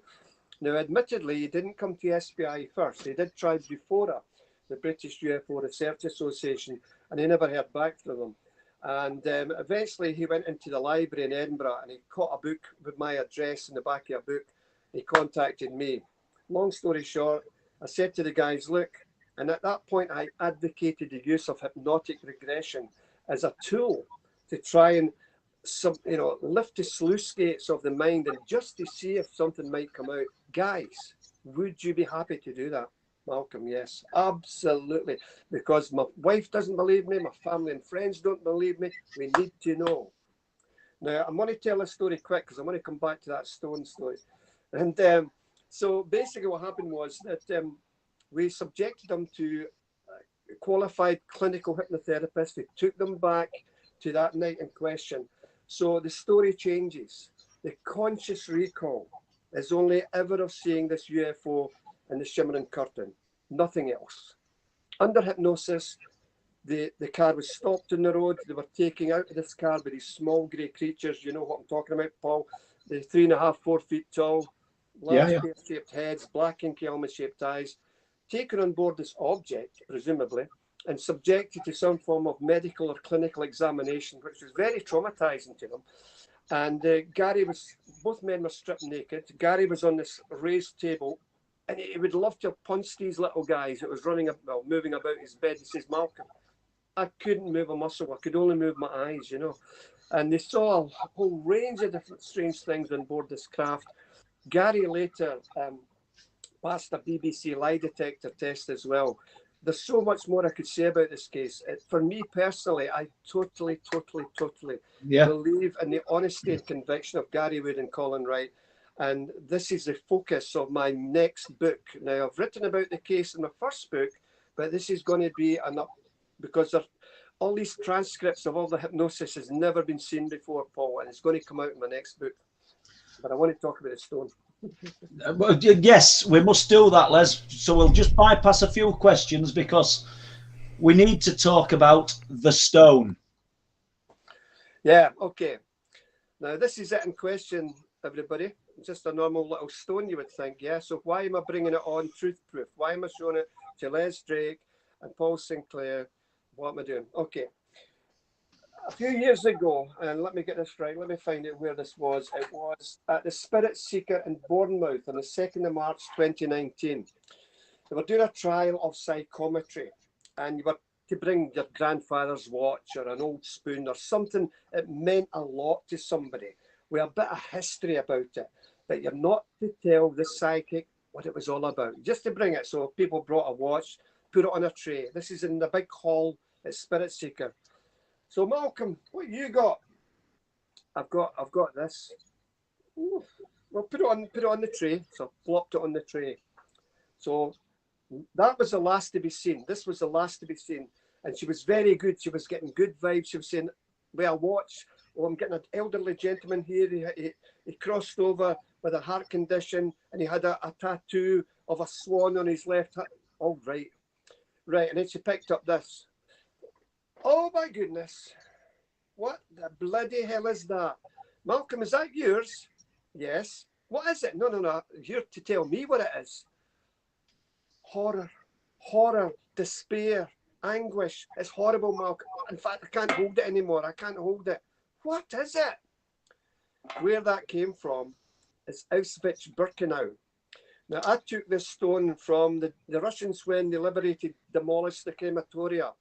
Now, admittedly, he didn't come to SPI first. He did try Bufora, the British UFO Research Association, and he never heard back from them. And eventually he went into the library in Edinburgh and he caught a book with my address in the back of a book. He contacted me. Long story short, I said to the guys, "Look," and at that point I advocated the use of hypnotic regression as a tool to try and lift the sluice gates of the mind and just to see if something might come out. Guys, would you be happy to do that? Malcolm, yes, absolutely. Because my wife doesn't believe me, my family and friends don't believe me. We need to know. Now, I'm going to tell a story quick because I want to come back to that stone story. And so basically what happened was that we subjected them to qualified clinical hypnotherapists. We took them back to that night in question. So the story changes. The conscious recall is only ever of seeing this UFO and the shimmering curtain, nothing else. Under hypnosis, the car was stopped on the road. They were taking out of this car by these small grey creatures. You know what I'm talking about, Paul? They're 3.5, 4 feet tall, large pear-shaped heads, black inky almond-shaped eyes, taken on board this object, presumably, and subjected to some form of medical or clinical examination, which was very traumatizing to them. And both men were stripped naked. Gary was on this raised table and he would love to punch these little guys that was moving about his bed. He says, Malcolm, I couldn't move a muscle. I could only move my eyes, you know. And they saw a whole range of different strange things on board this craft. Gary later passed a BBC lie detector test as well. There's so much more I could say about this case. For me personally, I totally believe in the honesty and conviction of Gary Wood and Colin Wright. And this is the focus of my next book. Now, I've written about the case in my first book, but this is going to be because all these transcripts of all the hypnosis has never been seen before, Paul, and it's going to come out in my next book. But I want to talk about the stone. Well, yes, we must do that, Les. So we'll just bypass a few questions because we need to talk about the stone. Yeah, okay. Now, this is it in question, everybody. Just a normal little stone, you would think, yeah? So why am I bringing it on Truth Proof? Why am I showing it to Les Drake and Paul Sinclair? What am I doing? Okay. A few years ago, and let me get this right, let me find out where this was. It was at the Spirit Seeker in Bournemouth on the 2nd of March 2019. They were doing a trial of psychometry, and you were to bring your grandfather's watch or an old spoon or something that meant a lot to somebody with a bit of history about it, but you're not to tell the psychic what it was all about, just to bring it. So people brought a watch, put it on a tray. This is in the big hall at Spirit Seeker. So Malcolm, what you got? I've got this. Ooh. Well, put it on the tray. So I plopped it on the tray. So that was the last to be seen. This was the last to be seen. And she was very good. She was getting good vibes. She was saying, well, watch. Oh, I'm getting an elderly gentleman here. He crossed over with a heart condition and he had a tattoo of a swan on his left hand. Oh, right. Right. And then she picked up this. Oh, my goodness. What the bloody hell is that? Malcolm, is that yours? Yes. What is it? No. You're to tell me what it is. Horror, despair, anguish. It's horrible, Malcolm. In fact, I can't hold it anymore. I can't hold it. What is it? Where that came from is Auschwitz-Birkenau. Now, I took this stone from the Russians when they demolished the crematoria.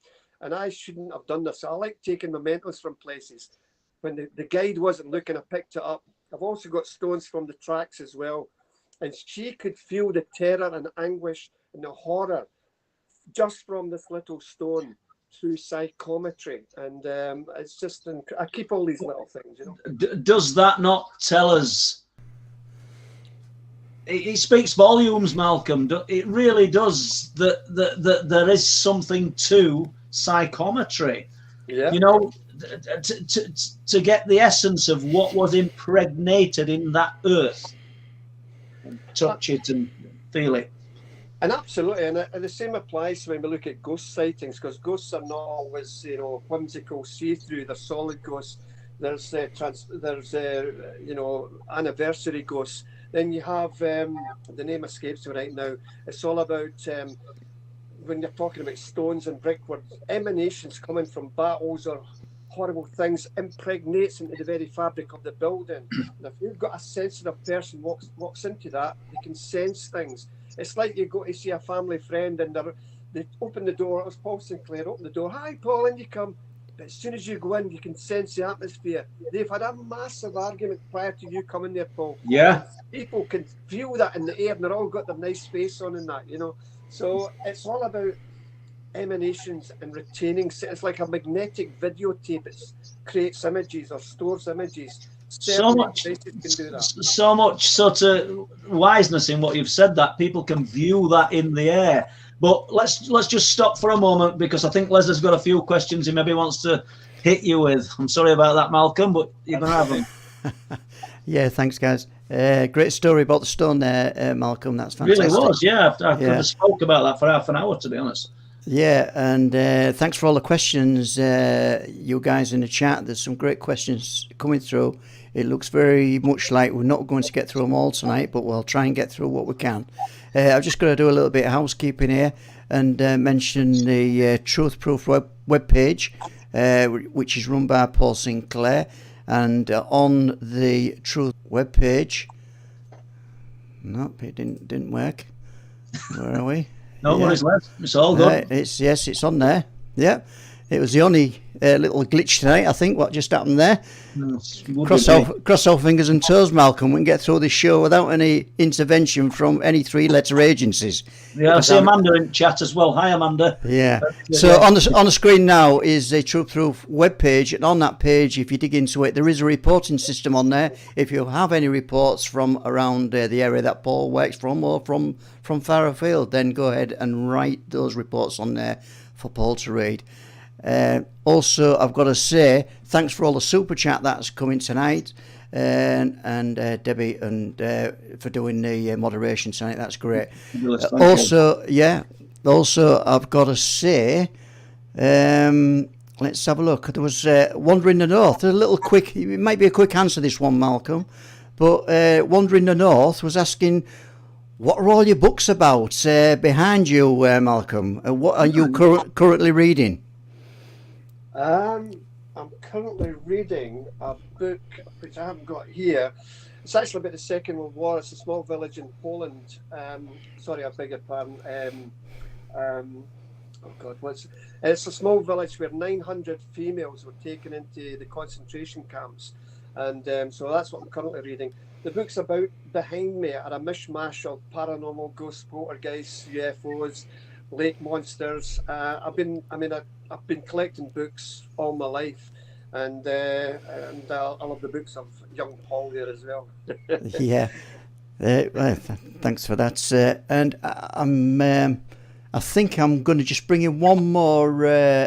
And I shouldn't have done this. I like taking mementos from places. When the guide wasn't looking, I picked it up. I've also got stones from the tracks as well. And she could feel the terror and anguish and the horror just from this little stone through psychometry. And it's just, I keep all these little things, you know. Does that not tell us? It speaks volumes, Malcolm. It really does. That there is something to psychometry. Yeah. You know, to get the essence of what was impregnated in that earth, and touch it and feel it. And absolutely, and the same applies when we look at ghost sightings, because ghosts are not always, you know, whimsical, see-through. They're solid ghosts. There's you know, anniversary ghosts. Then you have the name escapes me right now. It's all about when you're talking about stones and brickwork, emanations coming from battles or horrible things impregnates into the very fabric of the building. And if you've got a sensitive person walks into that, they can sense things. It's like you go to see a family friend and they open the door. It was Paul Sinclair, open the door. Hi, Paul, and you come. But as soon as you go in, you can sense the atmosphere. They've had a massive argument prior to you coming there, Paul. Yeah. People can feel that in the air, and they're all got their nice face on and that, you know. So it's all about emanations and retaining. It's like a magnetic videotape. It creates images or stores images. So much sort of wiseness in what you've said, that people can view that in the air. But let's just stop for a moment, because I think Leslie's got a few questions he maybe wants to hit you with. I'm sorry about that, Malcolm, but you're going to have them. Yeah, thanks, guys. Great story about the stone there, Malcolm. That's fantastic. Really was, yeah. I could have spoke about that for half an hour, to be honest. Yeah, and thanks for all the questions, you guys in the chat. There's some great questions coming through. It looks very much like we're not going to get through them all tonight, but we'll try and get through what we can. I've just got to do a little bit of housekeeping here and mention the Truth Proof web page, which is run by Paul Sinclair. And on the Truth web page, nope, it didn't work. Where are we? No worries, Les. It's all good. It's on there. Yeah. It was the only little glitch tonight, I think, what just happened there. Cross our fingers and toes, Malcolm. We can get through this show without any intervention from any three-letter agencies. Yeah, I see Amanda in chat as well. Hi, Amanda. Yeah. So on the screen now is a Truth Proof webpage, and on that page, if you dig into it, there is a reporting system on there. If you have any reports from around the area that Paul works from, or from far afield, then go ahead and write those reports on there for Paul to read. Also, I've got to say thanks for all the super chat that's coming tonight, and Debbie and for doing the moderation tonight. That's great. Also, I've got to say, let's have a look. There was Wandering the North. There's a little quick. It might be a quick answer, this one, Malcolm, but Wandering the North was asking, what are all your books about behind you, Malcolm? What are you currently reading? I'm currently reading a book which I haven't got here. It's actually about the Second World War. It's a small village in Poland. Sorry, I beg your pardon. It's a small village where 900 females were taken into the concentration camps, and so that's what I'm currently reading. The books behind me are a mishmash of paranormal, ghosts, poltergeists, UFOs, lake monsters. I've been collecting books all my life, and I love the books of young Paul here as well. Yeah, thanks for that. And I think I'm going to just bring in one more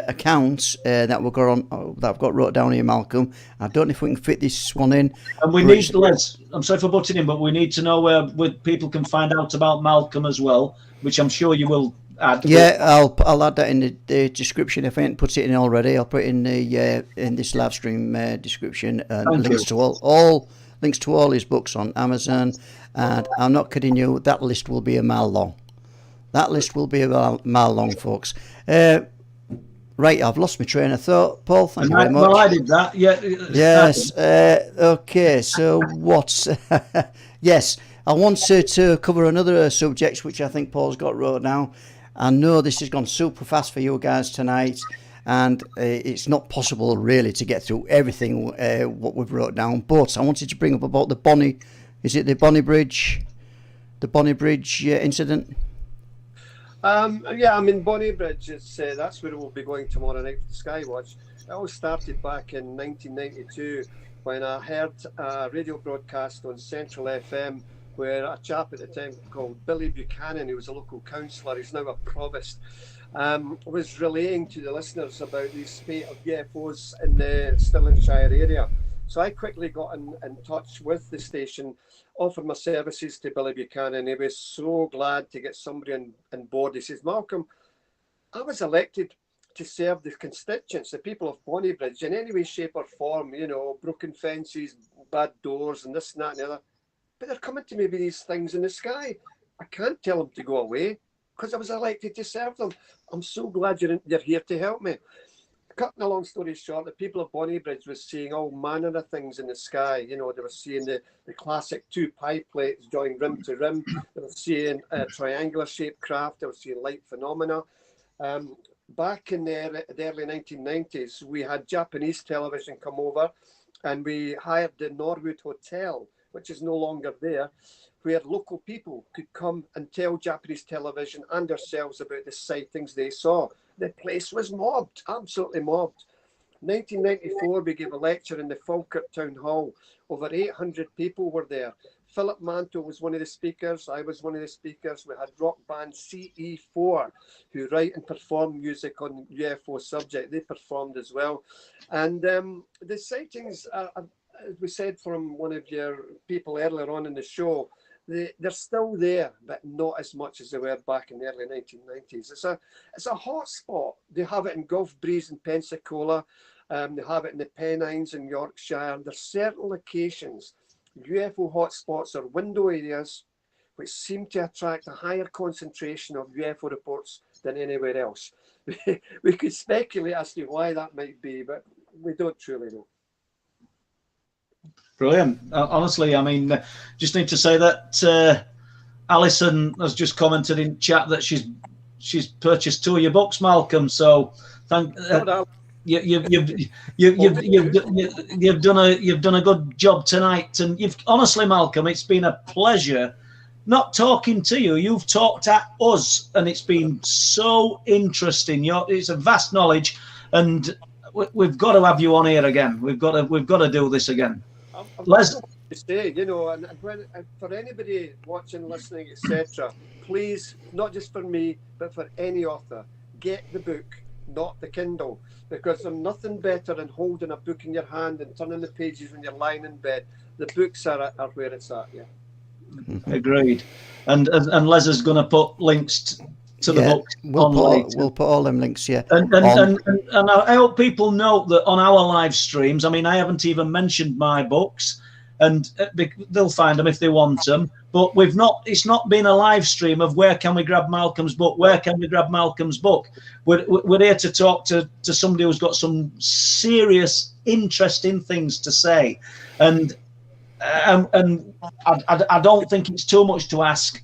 account that I've got wrote down here, Malcolm. I don't know if we can fit this one in. And we need, Les, I'm sorry for butting in, but we need to know where people can find out about Malcolm as well, which I'm sure you will add. Yeah, I'll add that in the description. If I haven't put it in already, I'll put it in the in this live stream description, and links to all his books on Amazon. And I'm not kidding you, that list will be a mile long. That list will be a mile long, folks. Right, I've lost my train of thought, Paul. Thank you very much. Well, I did that. Yeah. Yes. Okay. So what's? Yes, I wanted to cover another subject which I think Paul's got wrote down. I know this has gone super fast for you guys tonight, and it's not possible really to get through everything what we've wrote down. But I wanted to bring up about the Bonnie. Is it the Bonnie Bridge? The Bonnie Bridge incident. Bonnie Bridge, that's where we'll be going tomorrow night for the Skywatch. It all started back in 1992 when I heard a radio broadcast on Central FM where a chap at the time called Billy Buchanan, who was a local councillor, he's now a provost, was relaying to the listeners about the spate of UFOs in the Stirlingshire area. So I quickly got in touch with the station, offered my services to Billy Buchanan. He was so glad to get somebody on board. He says, Malcolm, I was elected to serve the constituents, the people of Bonnie Bridge, in any way, shape or form, broken fences, bad doors and this and that and the other. But they're coming to me with these things in the sky. I can't tell them to go away because I was elected to serve them. I'm so glad you're here to help me. Cutting a long story short, the people of Bonnie Bridge was seeing all manner of things in the sky. They were seeing the classic two pie plates joined rim to rim. They were seeing triangular shaped craft. They were seeing light phenomena. Back in the early 1990s, we had Japanese television come over, and we hired the Norwood Hotel, which is no longer there, where local people could come and tell Japanese television and ourselves about the sightings they saw. The place was mobbed, absolutely mobbed. 1994, we gave a lecture in the Falkirk Town Hall. Over 800 people were there. Philip Mantle was one of the speakers. I was one of the speakers. We had rock band CE4, who write and perform music on UFO subject. They performed as well. And the sightings, as we said from one of your people earlier on in the show, they're still there, but not as much as they were back in the early 1990s. It's a hot spot. They have it in Gulf Breeze in Pensacola. They have it in the Pennines in Yorkshire. There's certain locations, UFO hotspots or window areas, which seem to attract a higher concentration of UFO reports than anywhere else. We could speculate as to why that might be, but we don't truly know. Brilliant. Honestly, I mean, just need to say that Alison has just commented in chat that she's purchased 2 of your books, Malcolm. So thank you've done a good job tonight, and you've honestly, Malcolm, it's been a pleasure not talking to you. You've talked at us, and it's been so interesting. It's a vast knowledge, and we've got to have you on here again. We've got to do this again. Les, to say, and for anybody watching, listening, etc., please, not just for me, but for any author, get the book, not the Kindle, because there's nothing better than holding a book in your hand and turning the pages when you're lying in bed. The books are where it's at. Yeah. Agreed. And Les is going to put links to the book we'll put all them links, yeah. And I hope people note that on our live streams, I mean, I haven't even mentioned my books, and they'll find them if they want them. But it's not been a live stream of where can we grab Malcolm's book, where can we grab Malcolm's book. We're here to talk to somebody who's got some serious, interesting things to say. And I don't think it's too much to ask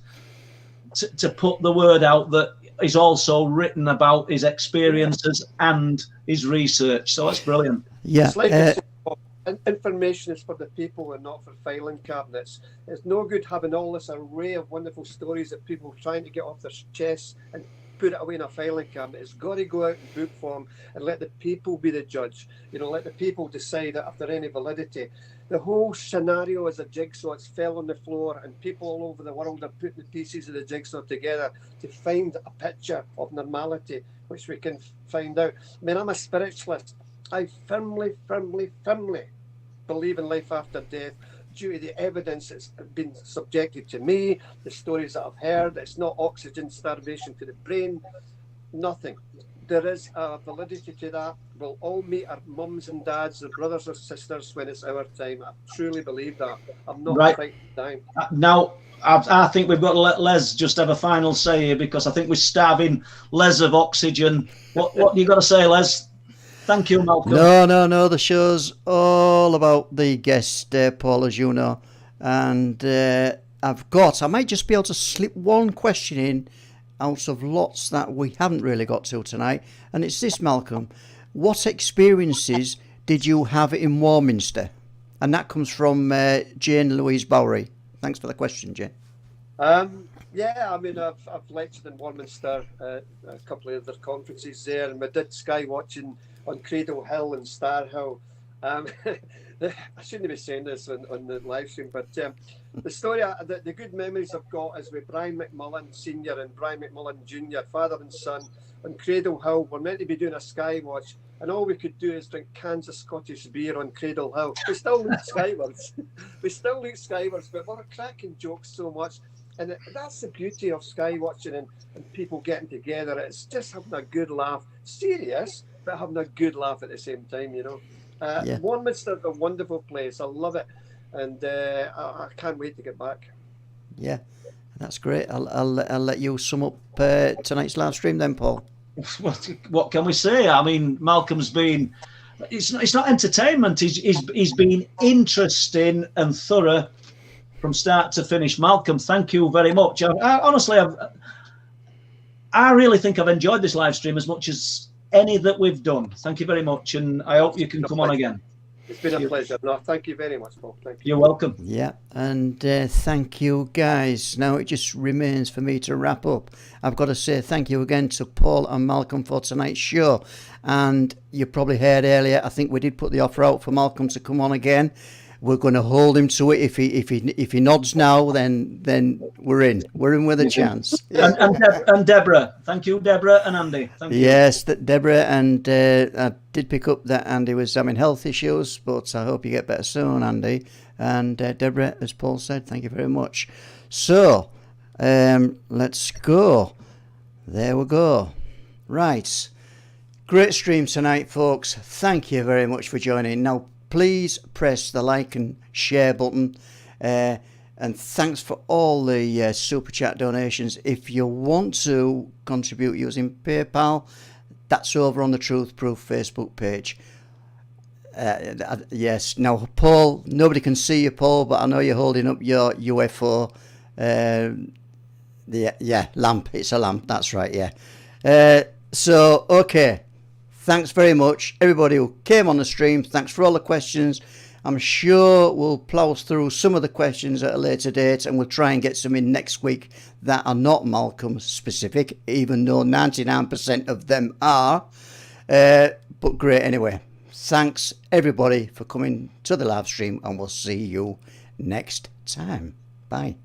to put the word out that he's also written about his experiences and his research. So that's brilliant. Yeah. Information is for the people and not for filing cabinets. It's no good having all this array of wonderful stories that people are trying to get off their chests and put it away in a filing cabinet. It's got to go out in book form and let the people be the judge. Let the people decide if there any validity. The whole scenario is a jigsaw. It's fell on the floor, and people all over the world are putting the pieces of the jigsaw together to find a picture of normality, which we can find out. I mean, I'm a spiritualist. I firmly believe in life after death due to the evidence that's been subjected to me, the stories that I've heard. It's not oxygen starvation to the brain, nothing. There is a validity to that. We'll all meet our mums and dads, our brothers or sisters when it's our time. I truly believe that. I'm not frightened of dying. Now, I think we've got to let Les just have a final say here, because I think we're starving Les of oxygen. What you got to say, Les? Thank you, Malcolm. No. The show's all about the guest, Paul, as you know. And I might just be able to slip one question in out of lots that we haven't really got to tonight. And it's this, Malcolm. What experiences did you have in Warminster? And that comes from Jane Louise Bowery. Thanks for the question, Jane. Yeah, I mean, I've lectured in Warminster, a couple of other conferences there, and we did sky watching on Cradle Hill and Star Hill. I shouldn't be saying this on the live stream, but the story, the good memories I've got is with Brian McMullen Sr. and Brian McMullen Jr., father and son, on Cradle Hill. We're meant to be doing a sky watch, and all we could do is drink cans of Scottish beer on Cradle Hill. We still look skywards. But we're cracking jokes so much. And that's the beauty of sky watching and people getting together. It's just having a good laugh. Serious, but having a good laugh at the same time, Warminster's a wonderful place. I love it. And I can't wait to get back. Yeah, that's great. I'll let you sum up tonight's live stream then, Paul. What can we say? I mean, Malcolm's been... It's not entertainment. He's been interesting and thorough from start to finish. Malcolm, thank you very much. I really think I've enjoyed this live stream as much as any that we've done. Thank you very much, and I hope you can come on again. It's been a pleasure. No, thank you very much, Paul. Thank you. You're welcome. Yeah, and thank you, guys. Now it just remains for me to wrap up. I've got to say thank you again to Paul and Malcolm for tonight's show. And you probably heard earlier, I think we did put the offer out for Malcolm to come on again. We're going to hold him to it. If he nods now, then we're in. We're in with a chance. And Deborah, thank you, Deborah and Andy. Thank you. Yes, Deborah, and I did pick up that Andy was having health issues, but I hope you get better soon, Andy. And Deborah, as Paul said, thank you very much. So let's go. There we go. Right, great stream tonight, folks. Thank you very much for joining. Now, please press the like and share button, and thanks for all the super chat donations. If you want to contribute using PayPal, that's over on the Truth Proof Facebook page. Yes, now Paul, nobody can see you, Paul, but I know you're holding up your UFO Yeah, lamp. It's a lamp. That's right, yeah. So, okay. Thanks very much, everybody who came on the stream. Thanks for all the questions. I'm sure we'll plough through some of the questions at a later date, and we'll try and get some in next week that are not Malcolm specific, even though 99% of them are. But great anyway. Thanks, everybody, for coming to the live stream, and we'll see you next time. Bye.